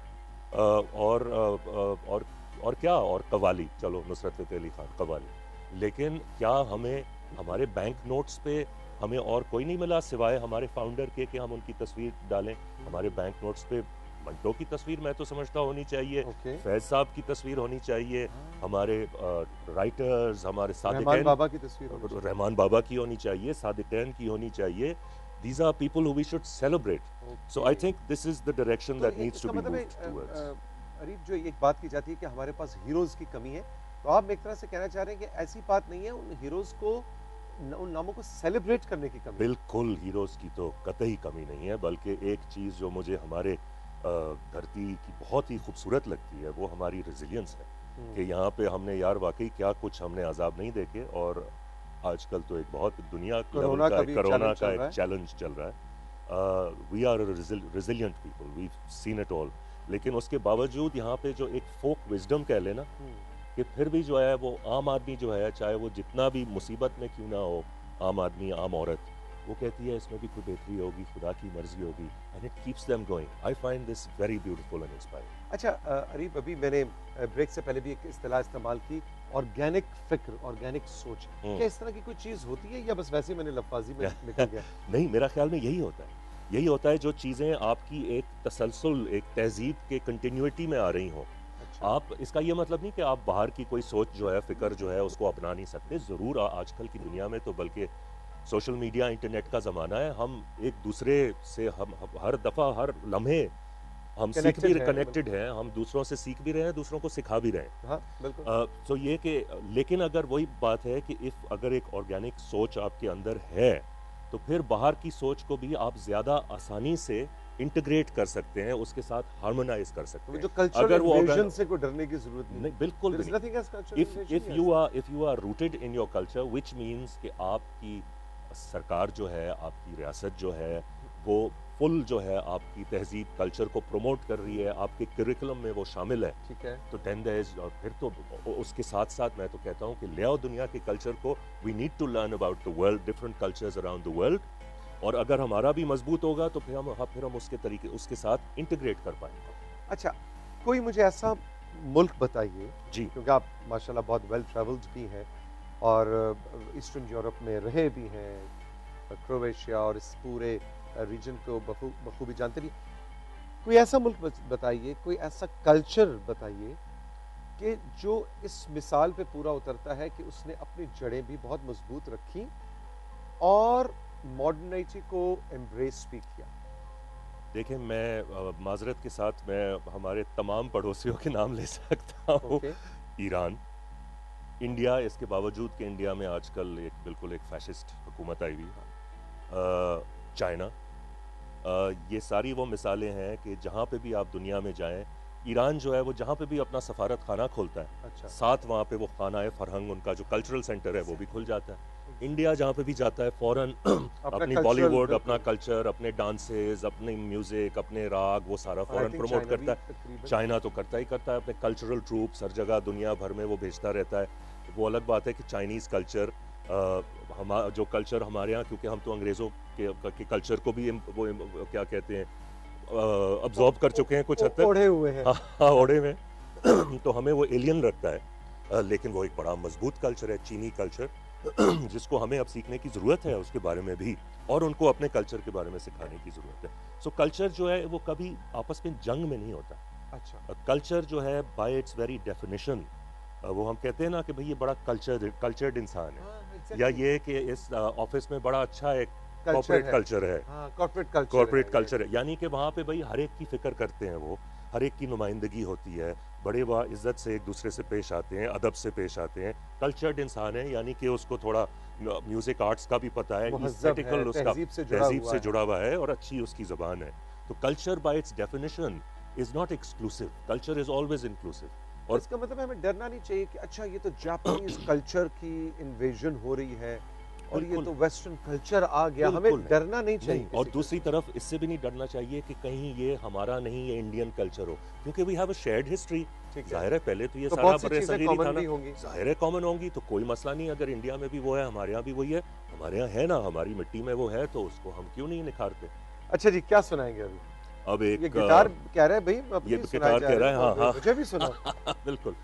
और क्या, और कवाली, चलो नुसरत फ़तेह अली खान कवाली। लेकिन क्या हमें हमारे बैंक नोट्स पे हमें और कोई नहीं मिला सिवाय हमारे फाउंडर के कि हम उनकी तस्वीर डालें? हमारे बैंक नोट्स पे मंटो की तस्वीर मैं तो समझता होनी चाहिए, फैज साहब की तस्वीर होनी चाहिए, हमारे राइटर्स, हमारे रहमान बाबा की तस्वीर, रहमान बाबा की होनी चाहिए, सादिकैन की होनी चाहिए। These are people who we should celebrate. So I think this is the direction that needs to be moved towards. Areeb, जो एक बात की जाती है कि हमारे पास हीरोज की कमी है, तो आप एक तरह से कहना चाह रहे हैं कि ऐसी बात नहीं है, उन हीरोज को, उन नामों को सेलिब्रेट करने की कमी? बिल्कुल, हीरोज की तो कतई कमी नहीं है, बल्कि एक चीज़ जो मुझे हमारे धरती की बहुत ही खूबसूरत लगती है वो हमारी रेजिलियंस है कि यहाँ पे हमने यार वाकई क्या कुछ हमने अजाब नहीं देखे। और आजकल तो एक बहुत दुनिया कोरोना का एक चैलेंज चल रहा है। We are resilient people, we seen it all. लेकिन उसके बावजूद यहाँ पे जो एक फोक विजडम कह लेना कि फिर भी जो है वो आम आदमी जो है, चाहे वो जितना भी मुसीबत में क्यों ना हो, आम आदमी, आम औरत, वो कहती है इसमें भी कोई बेहतरी होगी, खुदा की मर्जी होगी, and it keeps them going. I find this very beautiful and inspiring. अच्छा अरीब, अभी मैंने ब्रेक से पहले भी एक इस्तिलाह इस्तेमाल की, ऑर्गेनिक फिक्र, ऑर्गेनिक सोच। क्या इस तरह की कोई चीज़ होती है या बस वैसे मैंने लफ्ज़ी में निकल गया? नहीं, मेरा ख्याल में यही होता है। यही होता है जो चीज़ें आपकी एक तसलसल, एक तहजीब के कंटिन्यूटी में आ रही हों। आप, इसका ये मतलब नहीं कि आप बाहर की कोई सोच जो है, फिक्र जो है, उसको अपना नहीं सकते। ज़रूर आजकल की दुनिया में तो बल्कि सोशल मीडिया, इंटरनेट का ज़माना है, हम एक दूसरे से हम हर दफ़ा, हर लम्हे हम सीख Connected भी हैं, कनेक्टेड हैं, हम दूसरों से सीख भी रहे हैं, दूसरों को सिखा भी रहे हैं। हाँ बिल्कुल। तो ये कि लेकिन अगर वही बात है कि अगर एक ऑर्गेनिक सोच आपके अंदर है तो फिर बाहर की सोच को भी आप ज़्यादा आसानी से इंटीग्रेट कर सकते हैं, उसके साथ हार्मोनाइज कर सकते तो हैं। जो कल्चरल अगर वो इन्वेजन से कोई डरने की जरूरत नहीं। नहीं, बिल्कुल There भी is नहीं। nothing as cultural invasion, if you are rooted in your culture, which means कि आपकी सरकार जो है, आपकी रियासत जो है, वो फुल जो है आपकी तहजीब कल्चर को प्रमोट कर रही है, आपके करिकुलम में वो शामिल है, ठीक है, तो देन देयर इज, और फिर तो उसके साथ साथ मैं तो कहता हूँ कि ले आओ दुनिया के कल्चर को। We need to learn about the world, different cultures around the world, और अगर हमारा भी मजबूत होगा तो फिर हम उसके तरीके उसके साथ इंटीग्रेट कर पाएंगे। अच्छा, कोई मुझे ऐसा मुल्क बताइए जी, क्योंकि आप माशाल्लाह बहुत वेल ट्रैवल्ड भी हैं और ईस्टर्न यूरोप में रहे भी हैं, क्रोएशिया और इस पूरे रीजन को बखूबी जानते भी। कोई ऐसा मुल्क बताइए, कोई ऐसा कल्चर बताइए कि जो इस मिसाल पे पूरा उतरता है कि उसने अपनी जड़ें भी बहुत मजबूत रखी और मॉडर्निटी को एम्ब्रेस भी किया। देखिए, मैं माजरत के साथ मैं हमारे तमाम पड़ोसियों के नाम ले सकता हूँ। ईरान, इंडिया, इसके बावजूद कि इंडिया में आजकल बिल्कुल एक फैशिस्ट हुकूमत आई हुई है, चाइना, ये सारी वो मिसालें हैं कि जहाँ पे भी आप दुनिया में जाएं, ईरान जो है वो जहाँ पे भी अपना सफारत खाना खोलता है, अच्छा, साथ वहाँ पे वो खाना फरहंग, उनका जो कल्चरल सेंटर है वो भी खुल जाता है। इंडिया जहाँ पे भी जाता है फौरन अपनी बॉलीवुड, अपना कल्चर, अपने डांसेस, अपने म्यूजिक, अपने राग, वो सारा फौरन प्रमोट करता है। चाइना तो करता ही करता है, अपने कल्चरल ट्रूप्स हर जगह दुनिया भर में वो भेजता रहता है। वो अलग बात है कि चाइनीज़ कल्चर, जो कल्चर हमारे यहाँ, क्योंकि हम तो अंग्रेज़ों के कल्चर को भी वो क्या कहते हैं, अब्जॉर्ब कर चुके हैं कुछ हद तक, ओढ़े हुए हैं। हाँ, ओढ़े में तो हमें वो एलियन लगता है, लेकिन वो एक बड़ा मजबूत कल्चर है, चीनी कल्चर, जिसको हमें अब सीखने की ज़रूरत है उसके बारे में भी, और उनको अपने कल्चर के बारे में सिखाने की ज़रूरत है। सो कल्चर जो है वो कभी आपस में जंग में नहीं होता। अच्छा, कल्चर जो है बाय इट्स वेरी डेफिनेशन, वो हम कहते हैं ना कि भाई ये बड़ा कल्चर्ड इंसान है, या ये कि इस ऑफिस में बड़ा अच्छा एक कॉर्पोरेट कल्चर है, कॉर्पोरेट कल्चर है, यानी कि वहाँ पे भाई हर एक की फिक्र करते हैं, वो हर एक की नुमाइंदगी होती है, बड़े वहाँ इज्जत से एक दूसरे से पेश आते हैं, अदब से पेश आते हैं। कल्चर्ड इंसान है, यानी कि उसको थोड़ा म्यूजिक आर्ट्स का भी पता है, एस्थेटिकल उसका तहजीब से जुड़ा हुआ है और अच्छी उसकी ज़बान है। तो culture by it's definition is not exclusive, culture is always inclusive. और इसका मतलब हमें डरना नहीं चाहिए कि अच्छा ये तो जापानीज कल्चर की इन्वेजन हो रही है और ये तो वेस्टर्न कल्चर आ गया, हमें डरना नहीं चाहिए। और दूसरी तरफ इससे भी नहीं डरना चाहिए कि कहीं ये हमारा नहीं, ये इंडियन कल्चर हो, क्योंकि we have a shared history. जाहिर है पहले तो ये सारा बरसगीरी था ना, जाहिर है कॉमन होंगी, तो कोई मसला नहीं। अगर इंडिया में भी वो है, हमारे यहाँ भी वही है, हमारे यहाँ है ना, हमारी मिट्टी में वो है, तो उसको हम क्यों नहीं निखारते। अच्छा जी, क्या सुनाएंगे अभी? अब एक गिटार कह रहे हैं भाई, ये गिटार कह रहा है, हाँ हाँ, मुझे भी सुना। बिल्कुल,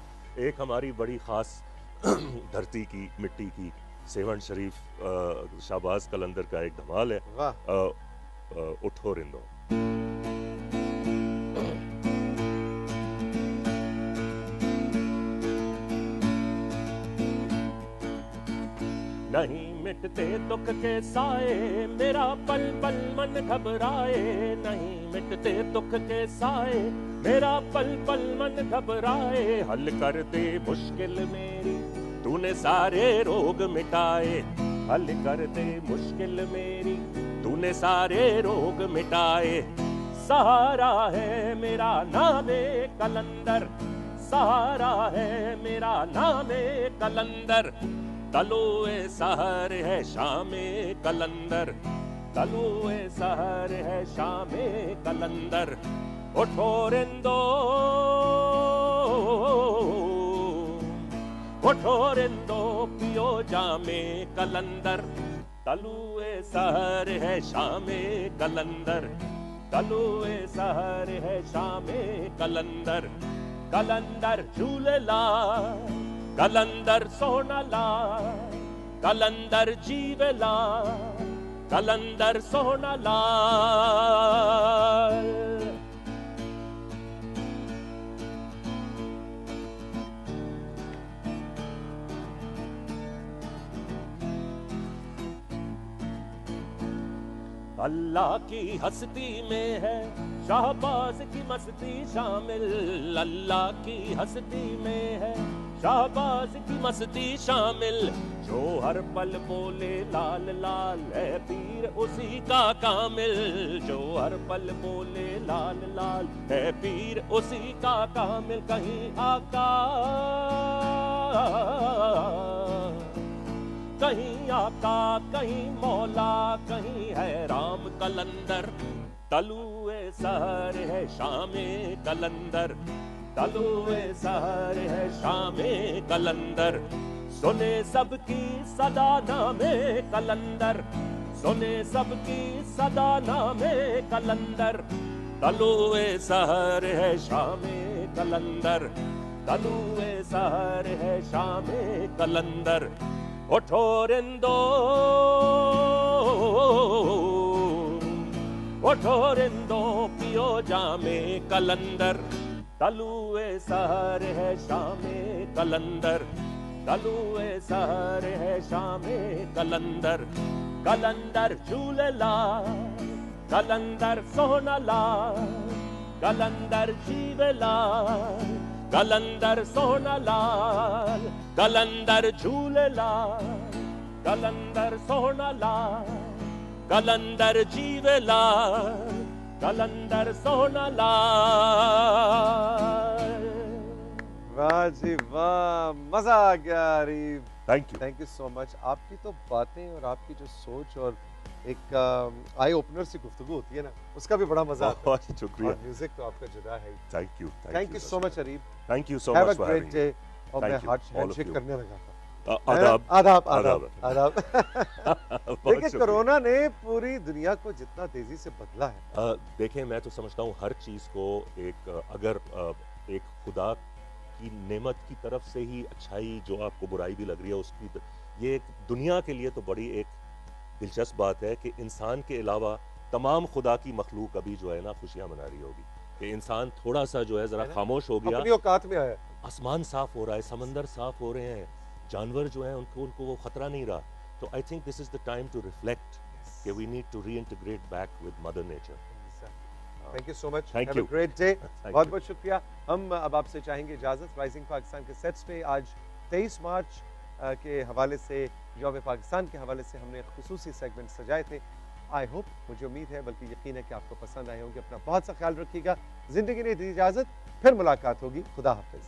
एक हमारी बड़ी खास धरती की, मिट्टी की, सेवन शरीफ शाहबाज कलंदर का एक धमाल है, उठो रिंदो। नहीं मिटते दुख के साए, मेरा पल पल मन घबराए, नहीं मिटते दुख के साए, मेरा पल पल मन घबराए, हल कर दे मुश्किल मेरी, तूने सारे रोग मिटाए, हल कर दे मुश्किल मेरी, तूने सारे रोग मिटाए। सहारा है मेरा नामे कलंदर, सहारा है मेरा नामे कलंदर, तलोए सहर है शामे कलंदर, तलोए सहर है शामे कलंदर। उठो रिंदो, उठो रिंदो, पियो जामे कलंदर, तलुए सहर है शामे कलंदर, तलुए सहर है शामे कलंदर। कलंदर झूलला, कलंदर सोनला, कलंदर जीवला, कलंदर सोनला। अल्लाह की हस्ती में है शाहबाज की मस्ती शामिल अल्लाह की हस्ती में है, शाहबाज की मस्ती शामिल, जो हर पल बोले लाल लाल है पीर उसी का कामिल, जो हर पल बोले लाल लाल है पीर उसी का कामिल। कहीं आका कहीं आका कहीं मौला कहीं है राम कलंदर, तलुए सहर है शामे कलंदर, तलुए सहर है शामे कलंदर, सुने सबकी सदा नामे कलंदर, सुने सबकी सदा नामे कलंदर, तलुए सहर है शामे कलंदर, तलुए सहर है शामे कलंदर। उठो रिंदो उठो रिंदो पियो जामे कलंदर, तलुए सहर है शामे कलंदर, तलुए सहर है शामे कलंदर, कलंदर झूलेलाल कलंदर सोहनलाल, कलंदर जीवलाल कलंदर सोहनलाल, कलंदर झूलेलाल कलंदर सोहनलाल, कलंदर जीवलाल कलंदर सोहनलाल। वाह जी वाह, मजा आ गया Areeb. Thank you so much. आपकी तो बातें और आपकी जो सोच और एक आई ओपनर सी गुफ्तगू होती है ना, उसका भी बड़ा मजा आता है। बहुत शुक्रिया। और म्यूजिक तो आपका जुदा है। Thank you so much Areeb. Thank you so have much a great day. और मैं Thank you, heart all of handshake you. करने लगा था। आदाब आदाब आदाब आदाब। बहुत देखिए शुक्रिया। कोरोना ने पूरी दुनिया को जितना तेजी से बदला है, देखें मैं तो समझता हूँ हर चीज़ को एक अगर एक खुदा की नेमत की तरफ से ही अच्छाई जो आपको बुराई भी लग रही है उसकी, ये एक दुनिया के लिए तो बड़ी एक दिलचस्प बात है कि इंसान के अलावा तमाम खुदा की मखलूक अभी जो है ना खुशियाँ मना रही होगी कि इंसान थोड़ा सा जो है ज़रा खामोश हो गया, अपनी औकात में आया, आसमान साफ हो रहा है, समंदर साफ हो रहे हैं, जानवर जो हैं उनको वो खतरा नहीं रहा। तो I think this is the time to reflect कि we need to reintegrate back with mother nature. Thank you so much. Thank have a you. Great day. Thank बहुत you. बहुत शुक्रिया। हम अब आपसे चाहेंगे इजाजत। राइजिंग पाकिस्तान के सेट्स पे आज 23 मार्च के हवाले से, यौम पाकिस्तान के हवाले से हमने खुसूसी सेगमेंट सजाए थे। आई होप, मुझे उम्मीद है बल्कि यकीन है कि आपको पसंद आए होंगे। अपना बहुत सा ख्याल रखिएगा। जिंदगी ने दी इजाजत, फिर मुलाकात होगी। खुदा हाफिज।